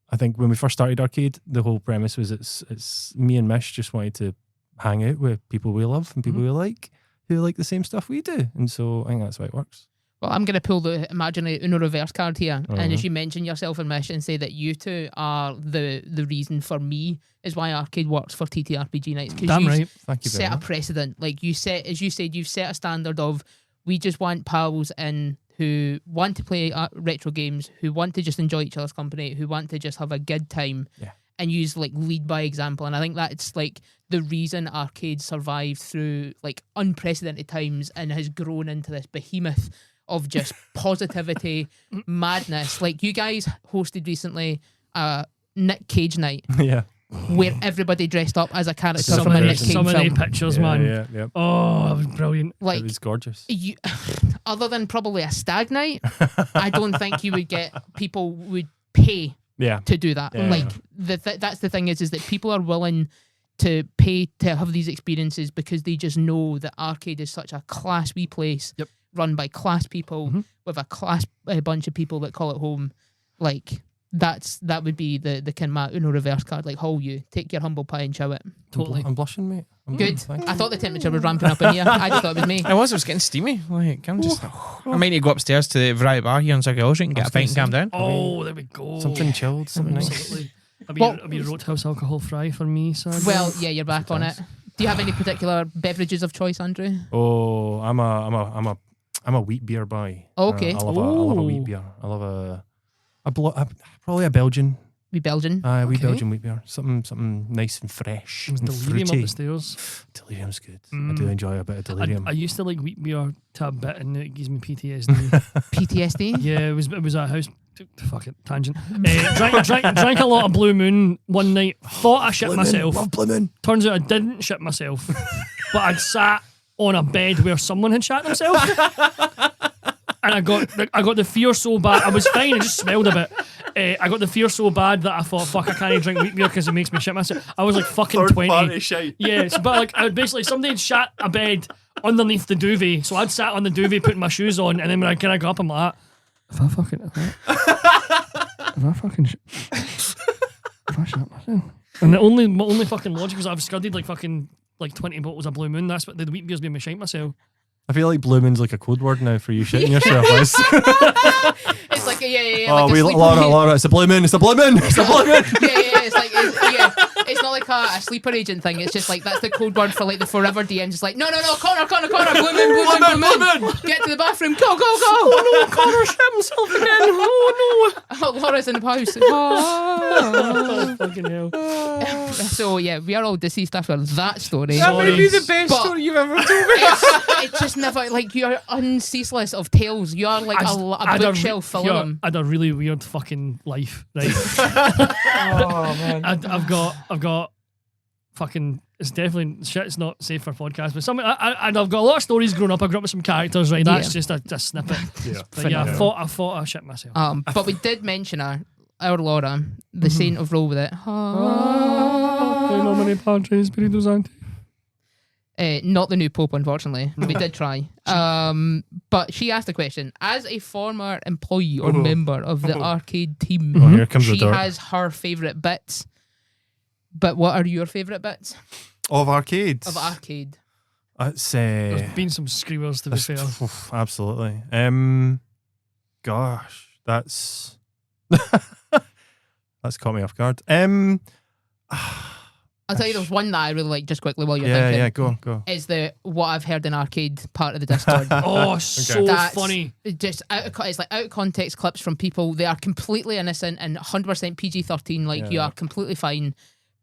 I think when we first started Arcade, the whole premise was it's me and Mish just wanted to hang out with people we love and people we like, who like the same stuff we do. And so I think that's why it works. Well, I'm going to pull the imaginary Uno reverse card here. And as you mention yourself and Mish and say that you two are the reason for me is why Arcade works for TTRPG nights. Damn right. Thank you very set much. a precedent. Like you said, as you said, you've set a standard of we just want pals in who want to play retro games, who want to just enjoy each other's company, who want to just have a good time. Yeah. And use like lead by example. And I think that's like the reason Arcade survived through like unprecedented times and has grown into this behemoth of just positivity, madness. Like you guys hosted recently a Nick Cage night. Yeah. Where everybody dressed up as a character Some from a of Nick Cage the film. pictures, man. Yeah. Oh, that was brilliant. Like It was gorgeous. you, other than probably a stag night, I don't think you would get people would pay Yeah. to do that. Yeah. Like that's the thing is that people are willing to pay to have these experiences because they just know that Arcade is such a class wee place, run by class people with a class bunch of people that call it home. Like that would be the kind of my Uno reverse card. Like, haul you, take your humble pie and chow it. Totally. I'm blushing, mate. Good. Thank I you. thought the temperature was ramping up in here. I just thought it was me. It was getting steamy. Like, I'm just. I might need to go upstairs to the variety bar here in Circle Street and get a pint and calm down. Oh, there we go. Something chilled, something nice. Absolutely. Well- I'll be Roadhouse alcohol free for me, so. Well, yeah, you're back on it. Do you have any particular beverages of choice, Andrew? Oh, I'm a wheat beer boy. Oh, okay. I love a wheat beer. I love probably a Belgian. We Belgian. Wee Okay. Belgian wheat beer. Something nice and fresh. Was and delirium up fruity. the stairs. Delirium's good. I do enjoy a bit of delirium. I used to like wheat beer to a bit, and it gives me PTSD. PTSD. Yeah, it was at a house. Fuck it, tangent. Drank a lot of Blue Moon one night. Thought I shit myself. Love Blue Moon. Turns out I didn't shit myself, but I'd sat on a bed where someone had shat themselves, and I got the fear so bad. I was fine. I just smelled a bit. I got the fear so bad that I thought, fuck, I can't drink wheat beer because it makes me shit myself. I was like fucking 20. Shite. Yes, but like I basically somebody had shat a bed underneath the duvet, so I'd sat on the duvet putting my shoes on, and then when I kind of got up, I'm like, if I shit myself, and my only fucking logic was I've scudded like 20 bottles of Blue Moon. That's what the wheat beer's made me shite myself. I feel like Blue Moon's like a code word now for you shitting yourself. Liz. It's like yeah. Oh, like we a sleeper Laura. It's a Blue Moon. It's a Blue Moon. It's a Blue Moon. Yeah. It's like it's not like a sleeper agent thing. It's just like that's the code word for like the forever DMs. It's like no, Connor, Blue Moon. Get to the bathroom. Go. Oh no, Connor shit himself again. Oh Oh, Laura's in the house. no. Oh. Fucking hell. So yeah, we are all deceased after that story. That would be the best But- story you've ever told me. It's just never like you're unceaseless of tales. You are like a bookshelf full of them. I had a really weird fucking life, right? Oh man. I've got fucking. It's definitely shit. It's not safe for podcast, but something. I've got a lot of stories growing up. I grew up with some characters, right? That's just a snippet. But yeah, I thought I shit myself. But we did mention our Laura, the saint of roll with it. Not the new Pope, unfortunately. We did try. But she asked a question. As a former employee or member of the arcade team, Oh, here comes the she dirt. has her favourite bits. But what are your favourite bits Of arcades. of arcade? It's There's been some screamers to be fair. Absolutely. Gosh, that's caught me off guard. I'll tell you, there's one that I really like just quickly while you're Yeah, thinking. go. Is the what I've heard in arcade part of the Discord. Oh, so That's funny. Just it's like out of context clips from people. They are completely innocent and 100% PG-13. Like you are completely fine,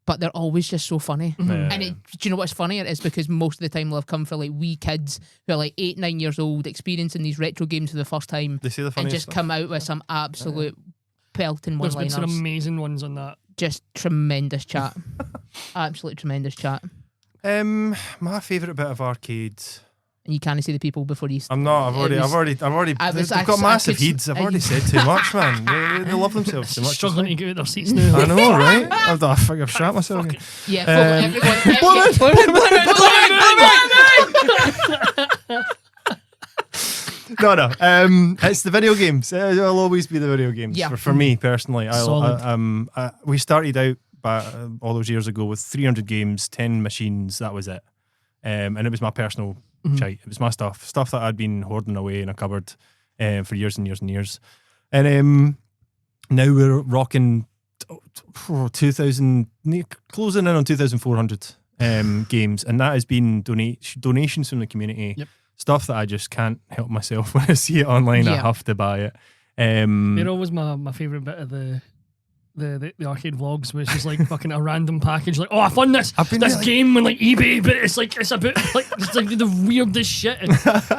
but they're always just so funny. And do you know what's funny? It is because most of the time they'll have come for like wee kids who are like 8-9 years old, experiencing these retro games for the first time, They say the and funniest just stuff. come out with some absolute pelting There's been some one-liners. amazing ones on that. Just tremendous chat. Absolutely tremendous chat. My favourite bit of arcade. And you can't see the people before you. I'm not. I've already. They've got massive heads. I've already said too much, man. They love themselves too much. Struggling to get out their seats now. I know, right? I've shot myself. Again. Yeah, No. It's the video games. It'll always be the video games. Yeah. For me personally, Solid. we started out all those years ago with 300 games, 10 machines. That was it. And it was my personal shite. It was my stuff that I'd been hoarding away in a cupboard for years and years and years. And now we're rocking 2,000, closing in on 2,400 games, and that has been donations from the community. Yep. Stuff that I just can't help myself when I see it online. I have to buy it. They're always my favourite bit of the arcade vlogs, which is like fucking a random package, like, oh, I found this game on like eBay, but it's about like the weirdest shit, and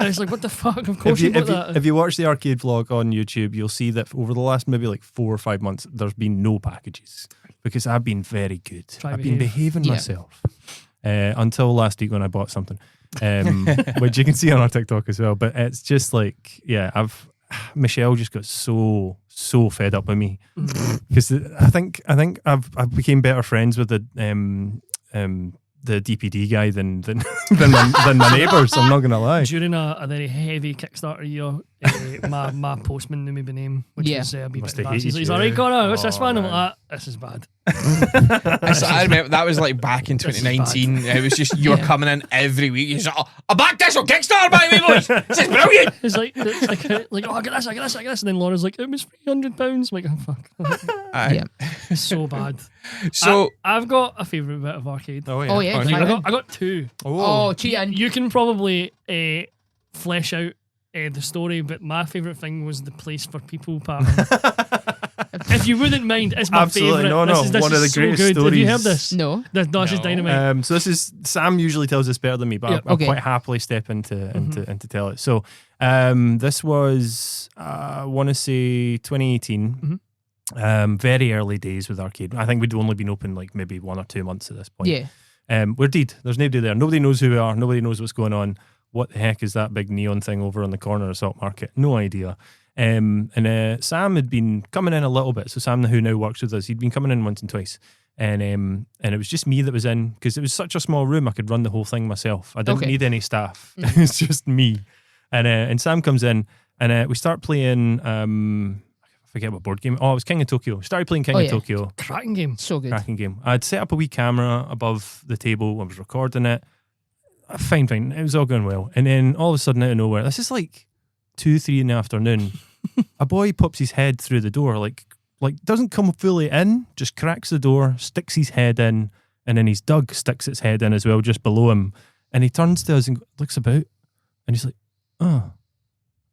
it's like, what the fuck? Of course if you watch the arcade vlog on YouTube, you'll see that over the last maybe like 4 or 5 months, there's been no packages because I've been very good. I've been behaving myself until last week when I bought something, which you can see on our TikTok as well. But it's just like, Michelle just got so fed up with me because I think I've became better friends with the DPD guy than my neighbours. I'm not gonna lie. During a very heavy Kickstarter year, my postman knew me by name, which was a wee bit embarrassing. He's like, "Alright, Connor, what's this one?" I'm like, "This is bad." I remember that was like back in 2019. It was just you were coming in every week. You're like, I backed this on Kickstarter, by the way, boys. This is brilliant. It's like, oh, I get this, and then Laura's like, it was £300. I'm like, oh fuck. So bad. So I've got a favourite bit of arcade. Oh yeah. I got two. Oh, cheating. You can probably flesh out the story, but my favourite thing was the place for people pattern. If you wouldn't mind, it's my favourite. No, this is one of the so greatest good. stories. Have you heard this? No. This is dynamite. So this is Sam usually tells this better than me, but I'll quite happily step into tell it. So this was I want to say 2018. Very early days with arcade. I think we'd only been open like maybe 1 or 2 months at this point. Yeah. We're dead. There's nobody there. Nobody knows who we are. Nobody knows what's going on. What the heck is that big neon thing over on the corner of Salt Market? No idea. And Sam had been coming in a little bit. So Sam, who now works with us, he'd been coming in once and twice. And it was just me that was in because it was such a small room. I could run the whole thing myself. I didn't need any staff. It was just me. And Sam comes in and we start playing. I forget what board game. Oh, it was King of Tokyo. Started playing King of Tokyo. Cracking game. So good. Cracking game. I'd set up a wee camera above the table. I was recording it. Fine. It was all going well. And then all of a sudden, out of nowhere, this is like 2-3 in the afternoon. A boy pops his head through the door, like doesn't come fully in, just cracks the door, sticks his head in, and then his dog sticks its head in as well, just below him. And he turns to us and looks about, and he's like, "Oh,"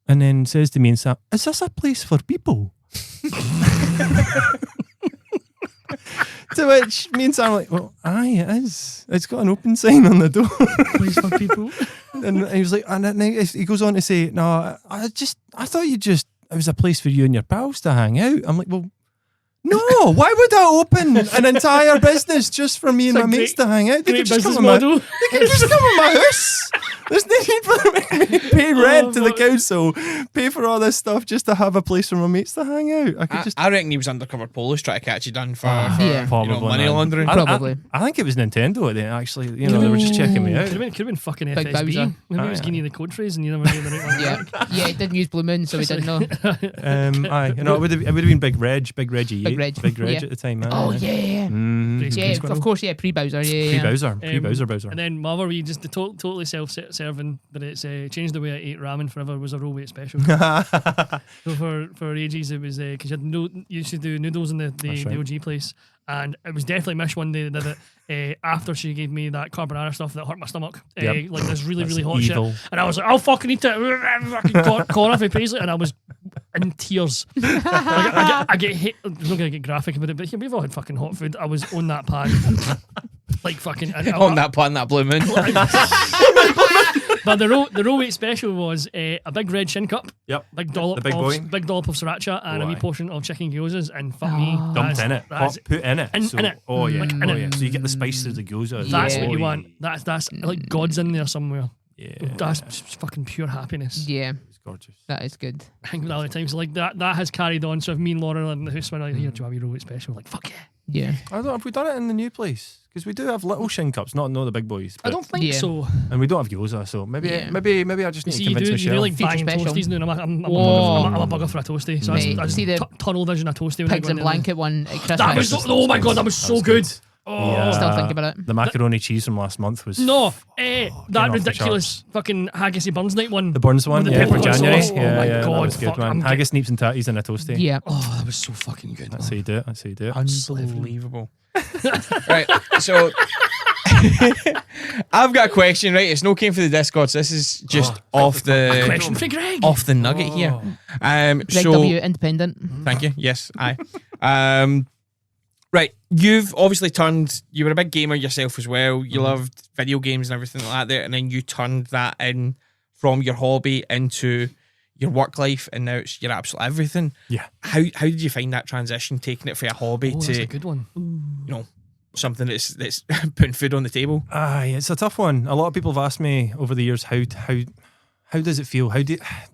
and then says to me and Sam, "Is this a place for people?" To which me and Sam are like, "Well, aye, it is. It's got an open sign on the door." Place for people. And he was like, and then he goes on to say, "No, I thought it was a place for you and your pals to hang out." I'm like, "Well, no, why would I open an entire business just for me and my mates to hang out? They could just come to my house. There's no need for me to pay rent to the council, pay for all this stuff just to have a place for my mates to hang out. I reckon he was undercover police trying to catch you down for probably money laundering. Probably. I think it was Nintendo. They actually, they were just checking me out. Could have been fucking Big FSB. Bowser. Maybe it was giving you the code phrase and you never knew the right one. Yeah, it didn't use Blue Moon, so we didn't know. It would have been Big Reggie at the time. Oh yeah. Of course, pre-Bowser. Pre-Bowser. And then my other wee, just totally self-serving, but it's changed the way I ate ramen forever, was a roll weight special. So for ages it was because you used to do noodles in the OG place, and it was definitely Mish one day that did it after she gave me that carbonara stuff that hurt my stomach, like this really hot evil shit, and I was like, I'll fucking eat it, fucking corn off a paisley, and I was in tears. I get hit. I'm not gonna get graphic about it, but we've all had fucking hot food. I was on that pan, like fucking on that pan, that Blue Moon. But the raw weight special was a big red shin cup, Yep. big dollop, The big boy. big dollop of sriracha, and a wee aye. portion of chicken gyozas. And fuck me, Dumped in it. that's- Put in it. In it. Oh yeah. Like, in oh it. yeah. So you get the spice through the gyoza. as That's well. what you Oh, want. yeah. That's like God's in there somewhere. Yeah. That's just fucking pure happiness. Yeah, It's gorgeous. that is good. I think the other times like that has carried on. So if me and Laura are in the house when I hear, do you have a raw weight special? Like fuck yeah. Yeah. I don't know, have we done it in the new place? Because we do have little shin cups, not the big boys. I don't think Yeah. so. And we don't have gyoza, so maybe Yeah. maybe I just You need see, to convince you Michelle. do like Future banging special. toasties now. I'm Whoa. a bugger for a toasty. So Mate, I just see the tunnel vision a toasty. when I Pigs go and in there. blanket one at Christmas. That was oh my god, that was so good. Oh Yeah. Still think about it. The macaroni cheese from last month was no, off that the ridiculous fucking haggisy Burns night one. the Burns one, With the yeah, pepper for sauce. January. Oh yeah, my yeah, God, that was a good fuck, one. I'm Haggis, neeps and tatties and a toasty. Yeah. Oh, that was so fucking good. That's how you do it. That's how you do it. Unbelievable. Right, so I've got a question, right? It's no came for the Discord, so this is just off the Question for Greg. nugget here. Greg So W. Independent. thank you. Yes, aye. Right, you've obviously you were a big gamer yourself as well. You loved video games and everything like that there, and then you turned that in from your hobby into your work life, and now it's your absolute everything. Yeah. How did you find that transition, taking it from a hobby Oh, that's to a good one. you know something that's putting food on the table? Aye, it's a tough one. A lot of people have asked me over the years how does it feel?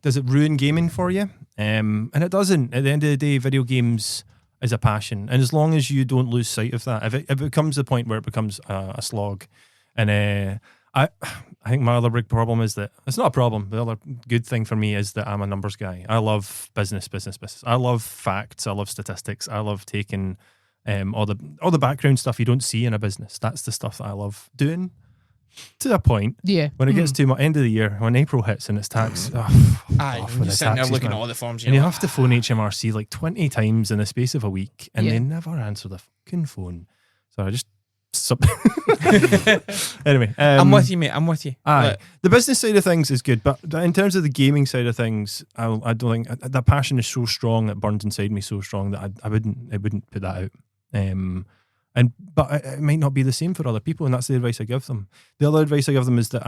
Does it ruin gaming for you? And it doesn't. At the end of the day, video games is a passion, and as long as you don't lose sight of that, if it becomes the point where it becomes a slog, and I think my other big problem is that it's not a problem. The other good thing for me is that I'm a numbers guy. I love business. I love facts. I love statistics. I love taking all the background stuff you don't see in a business. That's the stuff that I love doing. To a point, Yeah. when it gets to my end of the year, when April hits and it's tax, Aye, off you're with the sitting there taxes, looking man. at all the forms, And you know, have to phone HMRC like 20 times in the space of a week, and Yeah. they never answer the fucking phone. So I just anyway. I'm with you, mate. I'm with you. Aye, the business side of things is good, but in terms of the gaming side of things, I don't think that passion is so strong, that burns inside me so strong that I wouldn't put that out. But it might not be the same for other people, and that's the advice I give them. The other advice I give them is that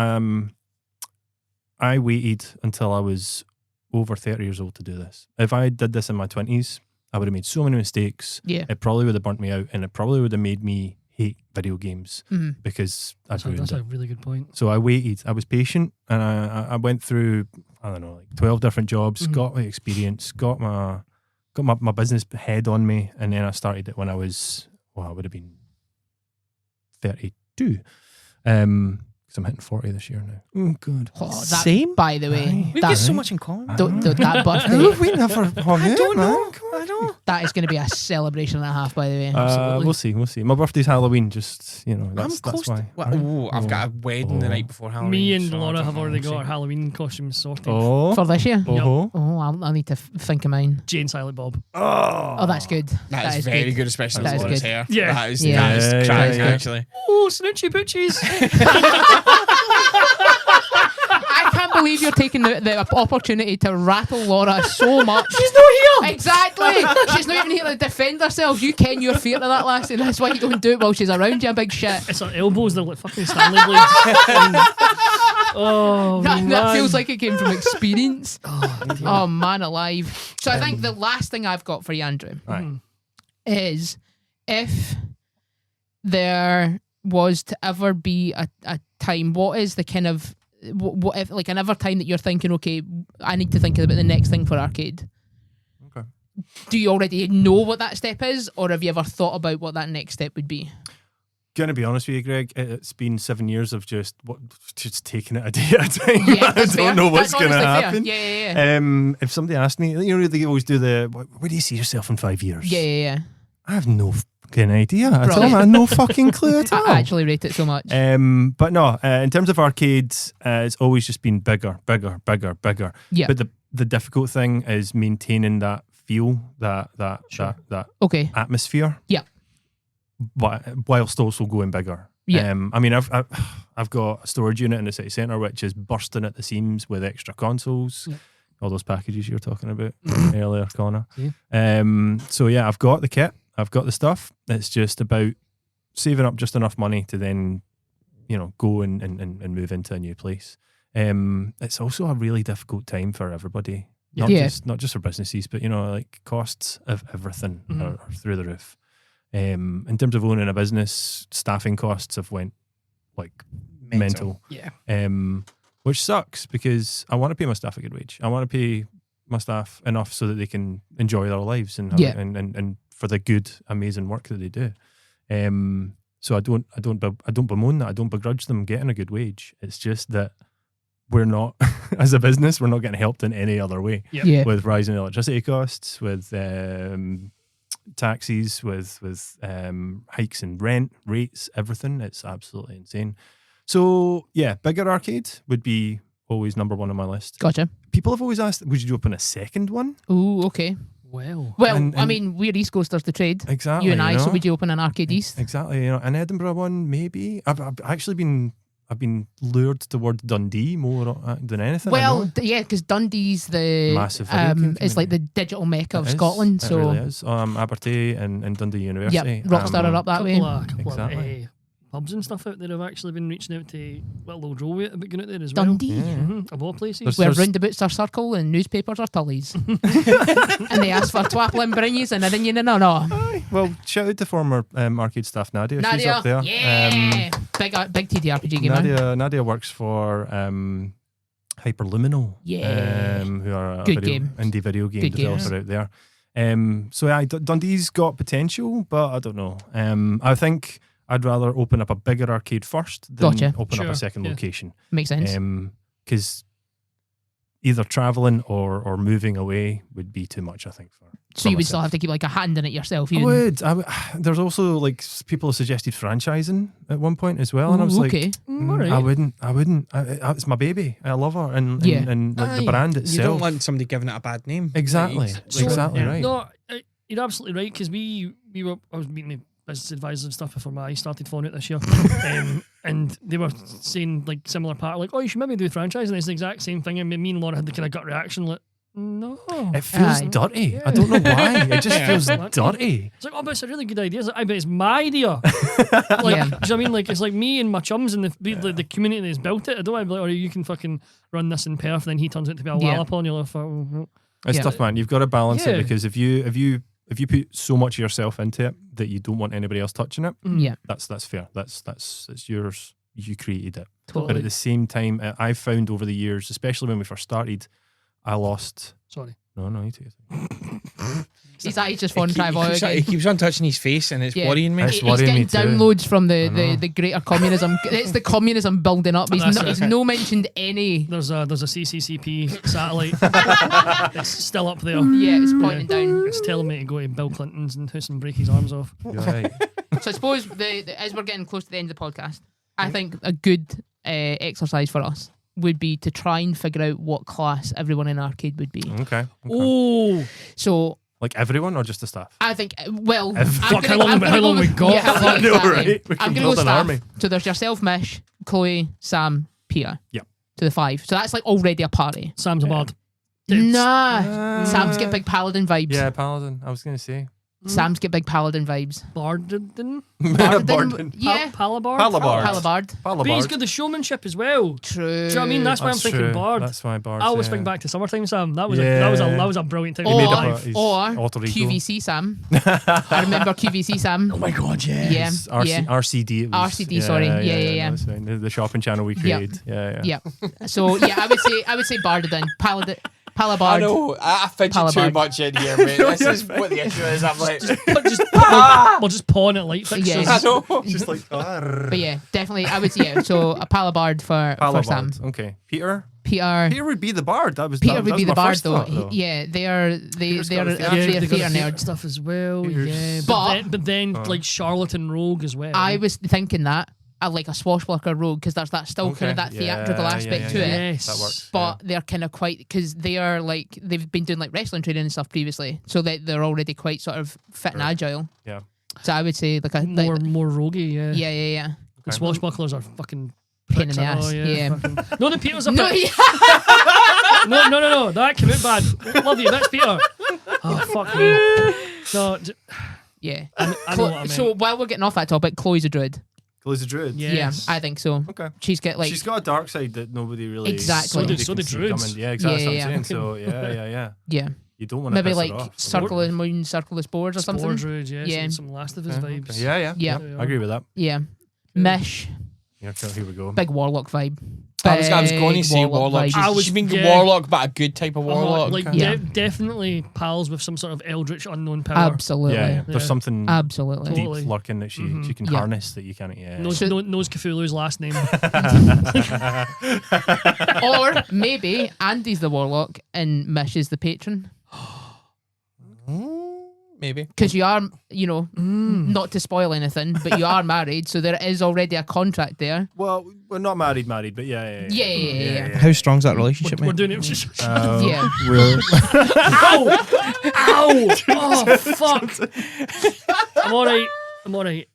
I waited until I was over 30 years old to do this. If I did this in my 20s, I would have made so many mistakes. Yeah. It probably would have burnt me out, and it probably would have made me hate video games because I'd ruined That's it. a really good point. So I waited. I was patient, and I went through, I don't know, like 12 different jobs, got my experience, got my business head on me, and then I started it when I was, I would have been 32. Because I'm hitting 40 this year now. Oh, God. Oh, that, Same? by the way. Aye. we've that, got so much in common. that birthday, We never have I it, don't man. know. I don't. that is going to be a celebration and a half, by the way. We'll see. My birthday's Halloween, just, I'm that's close why. to. Well, I've got a wedding the night before Halloween. Me and so I Laura don't have know, already we'll got our see. Halloween costumes sorted. Oh. For this year? Oh. Oh, I'll need to think of mine. Jane Silent Bob. Oh, that's good. That is very good, especially That with is Laura's good. hair. Yeah. That is Yeah. crazy, Yeah. actually. Oh, snoochie boochies. I can't believe you're taking the opportunity to rattle Laura so much. She's not here. Exactly. She's not even here to defend herself. You ken your fear to that lassie. That's why you don't do it while she's around you, big shit. It's her elbows. They're like fucking Stanley blades. Oh, That man. feels like it came from experience. Oh, dear. Oh, man alive. So I think the last thing I've got for you, Andrew, Right. is if there was to ever be a time, what is the kind of what if like another time that you're thinking, okay, I need to think about the next thing for arcade? Okay. Do you already know what that step is, or have you ever thought about what that next step would be? Gonna be honest with you, Greg, it's been 7 years of just taking it a day at a time. Yeah, I that's fair. don't know what's That's gonna honestly fair. happen. Yeah. If somebody asked me, they always do where do you see yourself in 5 years? Yeah. I have no fucking idea at all. Brilliant. I have no fucking clue at all. I actually rate it so much. But no, in terms of arcades, it's always just been bigger. Yeah. But the difficult thing is maintaining that feel, that Okay. atmosphere. Yeah. But whilst also going bigger. Yeah. I mean, I've got a storage unit in the city centre which is bursting at the seams with extra consoles. Yeah. All those packages you were talking about earlier, Connor. Yeah. So yeah, I've got the kit, I've got the stuff. It's just about saving up just enough money to then, go and move into a new place. It's also a really difficult time for everybody. Not just for businesses, but like costs of everything are through the roof. In terms of owning a business, staffing costs have went like mental. Yeah. Which sucks because I want to pay my staff a good wage. I want to pay my staff enough so that they can enjoy their lives and and for the good, amazing work that they do. So I don't bemoan that. I don't begrudge them getting a good wage. It's just that we're not, as a business, we're not getting helped in any other way. With rising electricity costs, with taxes, with hikes in rent rates, everything. It's absolutely insane. So yeah, bigger arcade would be always number one on my list. Gotcha. People have always asked, would you open a second one? Ooh, okay. Well, I mean, we're East Coasters to trade. Exactly. You and I, so would you open an Arcade East? Exactly. An Edinburgh one, maybe. I've actually been lured towards Dundee more than anything. Well, yeah, because Dundee's the massive video game it's like the digital mecca of Scotland. It So really is. Abertay and Dundee University. Yep, Rockstar are up that way. Couple Exactly. of pubs and stuff out there have actually been reaching out to little old Roe about going out there as well. Dundee, Of all places. where roundabouts are circle and newspapers are tullies, and they ask for twappling and bringies and then no. Well, shout out to former arcade staff Nadia. She's Nadia, up there. yeah, big TTRPG gamer. Nadia works for Hyperluminal. Yeah. Who are a Good game. indie video game Good developer out there. So yeah, Dundee's got potential, but I don't know. I think I'd rather open up a bigger arcade first than open up a second location. Makes sense. Because either traveling or moving away would be too much, I think. So you would still have to keep like a hand in it yourself. I would. There's also like people have suggested franchising at one point as well, and I was like, I wouldn't. It's my baby. I love her, and like the brand itself. You don't want somebody giving it a bad name. Exactly. Exactly right. No, you're absolutely right, because I was meeting the business advisors and stuff before I started following it this year, and they were saying like similar part, like, oh, you should maybe do franchising. It's the exact same thing, and me and Laura had the kind of gut reaction, like, no, it feels dirty. Yeah. I don't know why. It just feels dirty. It's like, oh, but it's a really good idea. It's like, I bet it's my idea. Do you know what I mean? Like, it's like me and my chums and the community that's built it. I don't want to be like, or you can fucking run this in Perth, and then he turns out to be a wallop on you. Like, it's tough, man. You've got to balance it, because if you put so much of yourself into it that you don't want anybody else touching it, that's fair. That's yours. You created it. Totally. But at the same time, I've found over the years, especially when we first started, I lost. Sorry. No, you take it. He's just fun try boy. He keeps on touching his face, and it's worrying me. It's worrying me He's getting downloads from the greater communism. It's the communism building up. He's no mentioned any. There's a CCCP satellite. It's still up there. Yeah, it's pointing down. It's telling me to go to Bill Clinton's house and break his arms off. You're right. So I suppose as we're getting close to the end of the podcast, I think a good exercise for us would be to try and figure out what class everyone in Arcade would be. Okay. Oh, so like everyone or just the staff? I think, well, how long we got? Yeah, I know, right? We I'm can going to go build an staff. army. So there's yourself, Mish, Chloe, Sam, Peter. Yep. To the 5. So that's like already a party. Sam's a bard. Nah. Sam's got big paladin vibes. Yeah, paladin. I was going to say. Sam's got big paladin vibes. Bardin? Bardin. Yeah. Palabard? Palabard. But he's got the showmanship as well. True. Do you know what I mean? That's why I'm thinking bard. That's why bard. I always think back to summertime Sam. That was a brilliant time. Or alter ego. QVC Sam. I remember QVC Sam. Oh my god, yeah. RCD. It was, RCD, sorry. Yeah. That's right. The shopping channel we created. Yeah. So I would say Bardin, Palabard. I know, I fidget too much in here, mate. This is what the issue is. I'm like, we'll just pawn it like fixtures. Yeah. I know. Just like, but yeah, definitely, I would say, so a Palabard for Sam. Okay. Peter Would be the bard. Peter would be the bard, though. Thought. Yeah, they are They've theater got nerds stuff as well. Peter's- Yeah, but then like charlatan rogue as well. I was thinking that. I like a swashbuckler rogue, because there's that still kind of that theatrical aspect to it. Yes. That works. But they're kind of quite, because they are like, they've been doing like wrestling training and stuff previously, so they're already quite sort of fit and agile. Yeah. So I would say like a more roguey. Yeah. Yeah. The swashbucklers are fucking Pain in pricks, the I know, ass. Yeah. No, the Peter's a No, prick. No. That came out bad. Love you. That's Peter. Oh fuck me. No. Yeah. I know what I mean. So while we're getting off that topic, Chloe's a druid. Chloe's a druid. Yes. Yeah, I think so. Okay. She's got like She's got a dark side that nobody really. Exactly. nobody So can do see druids. coming. Yeah, exactly. Yeah, That's what I'm yeah. saying. So yeah. yeah, You don't want to maybe piss her like off. circle of the moon, circle of spores or Spore something. druid, yeah. Yeah. Some Last of Us vibes. Yeah. Yeah. I agree with that. Yeah, Mish, Yeah, okay, here we go. big warlock vibe. I was going to Big say warlock. vibe. I was- She's been yeah. warlock, but a good type of warlock. Like Yeah. definitely pals with some sort of eldritch unknown power. Absolutely, Yeah. There's something absolutely. deep Totally. lurking that she can Yeah. harness that you can't. Yeah. Knows, knows Cthulhu's last name. Or maybe Andy's the warlock and Mish is the patron. Maybe. Because you are, not to spoil anything, but you are married, so there is already a contract there. Well, we're not married, but yeah. Yeah. How strong's that relationship, We're mate? doing it. Yeah. We're Ow! Ow! Oh, fuck. I'm alright.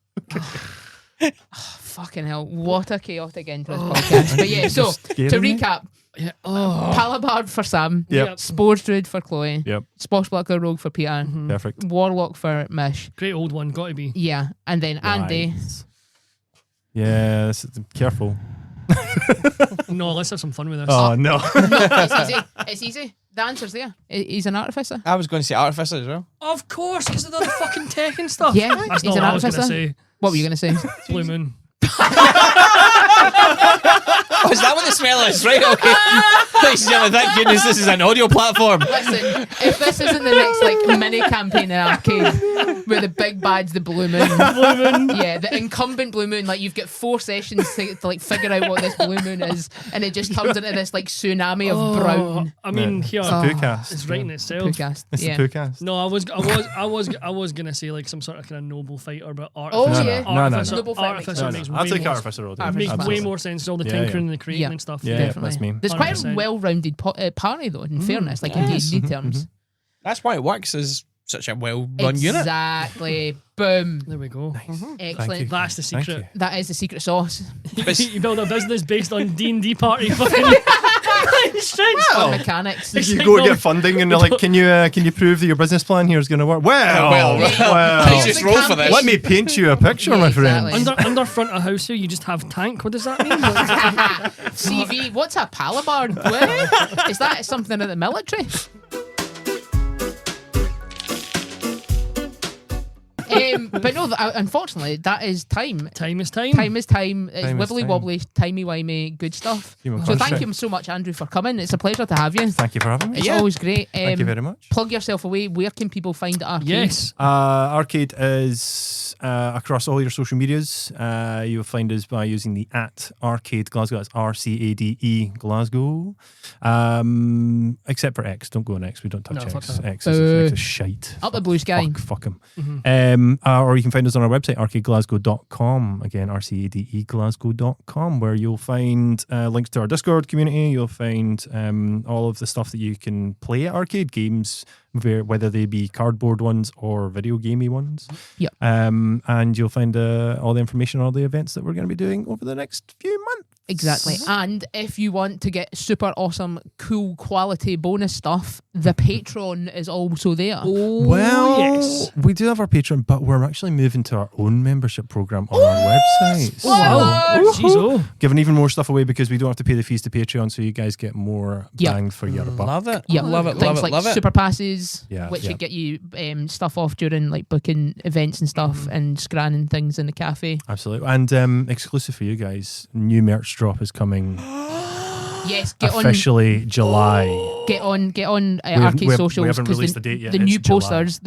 Fucking hell. What a chaotic end to this podcast. But yeah, so scaring to me. recap, Yeah. Oh. Palabard for Sam, Yep. Spores Druid for Chloe, Yep. Swashbuckler Rogue for Peter, Perfect. Warlock for Mish. Great old one, gotta be. Yeah, and then Andy. Right. Yeah, careful. No, let's have some fun with this. Oh no. No, it's easy. It's easy. The answer's there. He's an artificer. I was going to say artificer as well. Of course, because of the fucking tech and stuff. Yeah, That's he's not an what I was going to artificer. say. What were you going to say? Blue Moon. Oh, is that what the smell is? Right, okay. Ladies and gentlemen, thank goodness this is an audio platform. Listen, if this isn't the next mini campaign in Arcade, where the big bad's the Blue Moon. Yeah, the incumbent Blue Moon. Like you've got 4 sessions to figure out what this Blue Moon is, and it just turns into this tsunami of brown. I mean, Yeah. here It's a poo-cast. it's writing itself. Podcast. It's Yeah. a poo-cast. No, I was gonna say like some sort of kind of noble fighter, but Oh, artificer, yeah. No. artificer, Noble fighter artificer makes makes I'll way take more, artificer all day. Artificer. makes way Absolutely. more sense. All the Yeah, tinkering yeah. and the creating Yeah. and stuff. Yeah. Definitely. that's me. There's quite a 100%. well-rounded party, though, in fairness, like in D&D terms. That's why it works as such a well-run unit. Exactly. Boom. There we go. Excellent. That's the Thank secret. That is the secret sauce. You build a business based on D&D party fucking strengths. Fun mechanics. It's You like go to all- get funding and they're like, can you prove that your business plan here is going to work? Well, Let's just roll for this. let me paint you a picture, Yeah, my friend. exactly. Under front of house here, you just have tank. What does that mean? CV. What's a palabard? What? Is that something in the military? But no, unfortunately, that is time. Time is time. Time is time. It's Time is wibbly time. wobbly, timey wimey, good stuff. Human So thank construct. you so much, Andrew, for coming. It's a pleasure to have you. Thank you for having me. It's always great. Thank you very much. Plug yourself away. Where can people find it? Arcade? Yes. Arcade is across all your social medias. You'll find us by using the @R-CADE Glasgow. That's RCADE Glasgow. Except for X. Don't go on X. We don't touch No, fuck X. that. X is shite. Up the blue sky. Fuck them. Or you can find us on our website, arcadeglasgow.com. Again, RCADEglasgow.com, where you'll find links to our Discord community. You'll find all of the stuff that you can play at arcade games, whether they be cardboard ones or video gamey ones. Yep. And you'll find all the information on all the events that we're going to be doing over the next few months. Exactly. And if you want to get super awesome, cool quality bonus stuff, the Patreon is also there. Oh, Well, yes. we do have our Patreon, but we're actually moving to our own membership program on our website. Oh, wow. What? Jeez, oh. Giving even more stuff away because we don't have to pay the fees to Patreon, so you guys get more Yep. bang for your buck. Love it. Yep. Love it. Things Love it. like Love it. super passes, Yeah, which yeah. should get you stuff off during like booking events and stuff and scranning things in the cafe. Absolutely. And exclusive for you guys, new merch drop is coming Yes, get officially July. on haven't- Arcade we socials. haven't 'cause released the date yet. The It's new July. posters,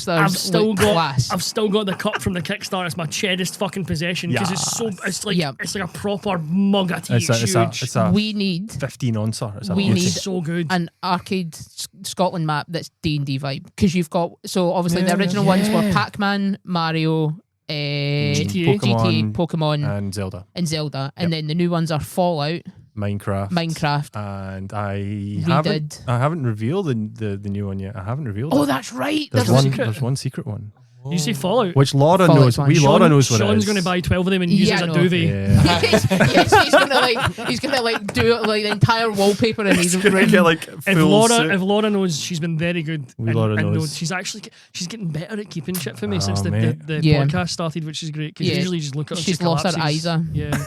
I've still look got class. I've still got the cup from the Kickstarter. It's my cherished fucking possession because it's like Yeah. it's like a proper mug of tea. It's It's a, huge. it's a We need 15 oncer. It's a we beauty. need It's so good. an Arcade Scotland map that's D&D vibe, because you've got, so obviously the original ones were Pac-Man, Mario, GTA, Pokemon, and Zelda, and Zelda, and then the new ones are Fallout, Minecraft, and I haven't revealed the new one yet. I haven't revealed. Oh, it. that's right. There's There's one secret one. You say Fallout. Which Laura Fallout's knows. fine. Laura knows what it Sean's is. going to buy 12 of them and use it as a I know. duvet. Yeah. yes, he's gonna do it like the entire wallpaper in his Gonna room. get like If full suit. Laura knows, she's been very good. Laura knows. knows she's getting better at keeping shit for me Oh, since the mate. Yeah. podcast started, which is great because Yeah. usually just look at her. She's she lost her collapses. ISA. Yeah,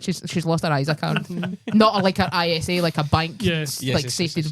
She's lost her ISA card. Not like her ISA, like a bank, Yes. like safety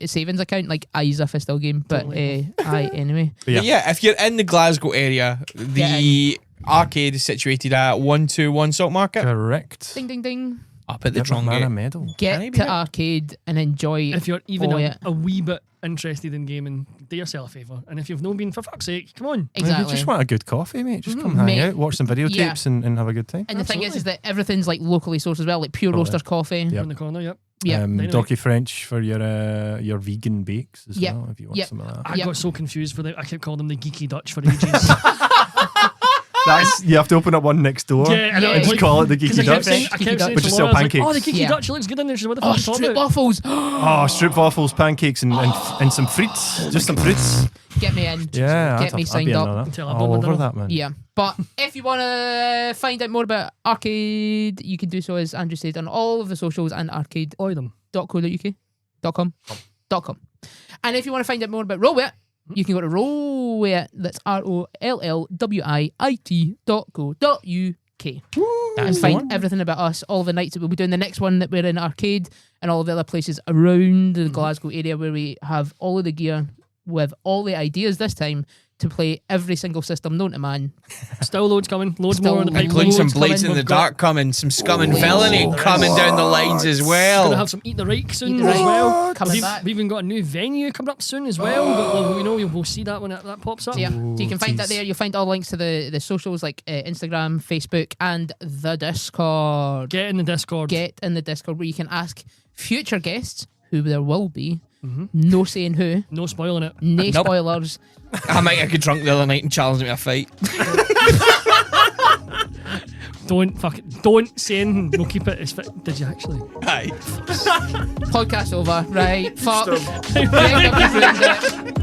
savings account, like ISA for still game. But anyway. Yeah. But yeah, if you're in the Glasgow area, the arcade is situated at 121 Salt Market, Correct. Ding ding ding. up at the Give a man a Trongate. medal. Get Maybe to it. arcade and enjoy. if you're even Oh, a wee bit interested in gaming, do yourself a favour. And if you've not been, for fuck's sake, come on. If you Exactly. just want a good coffee, mate, just come hang Mate. out, watch some videotapes and have a good time. And the thing is that everything's like locally sourced as well, like Pure Roasters coffee. Yep. In the corner, yep. Yeah. Dynamite. Docky French for your vegan bakes as Yep. well, if you want Yep. some of that. I Yep. got so confused for them. I kept calling them the Geeky Dutch for ages. You have to open up one next door. Yeah, I know. Yeah. And just call it the 'Cause Geeky I kept Dutch. saying, I kept saying But to just Laura, sell I was like, oh, the pancakes. Geeky Yeah. Dutch looks good in there. She's like, what the Oh, fuck are you talking strip about? waffles. Oh, strip waffles, pancakes, and some fruits. Just some fruits. Get me in. Yeah, Get me signed up. Until I've All done my over dinner. that, man. Yeah. But if you want to find out more about arcade, you can do so, as Andrew said, on all of the socials and arcade.co.uk.com. And if you want to find out more about Rollwit, you can go to Rollwit, that's ROLLWIT.co.uk. And find everything about us, all the nights that we'll be doing, the next one that we're in arcade, and all of the other places around the Glasgow area where we have all of the gear with all the ideas this time to play every single system known to man. Still loads coming. Loads Still more on the pipeline. Including some Loads Blades coming. in the We've got- Dark coming, some Scum and Blades. Villainy Oh, coming down the lines as Gonna well. have some Eat the Right soon Eat the as Right. well. Coming We've, back. we've even got a new venue coming up soon as well. But we'll see that when that pops up. So, yeah, so you can find that tease. there. You'll find all links to the socials like Instagram, Facebook, and the Discord. Get in the Discord. Get in the Discord where you can ask future guests, who there will be, no saying who, No spoiling it. no Nope. spoilers. I might get drunk the other night and challenge me a fight. Don't say anything. We'll keep it as fit. Did you actually? Aye. Podcast over. Right. Fuck. Greg, I've ruined it.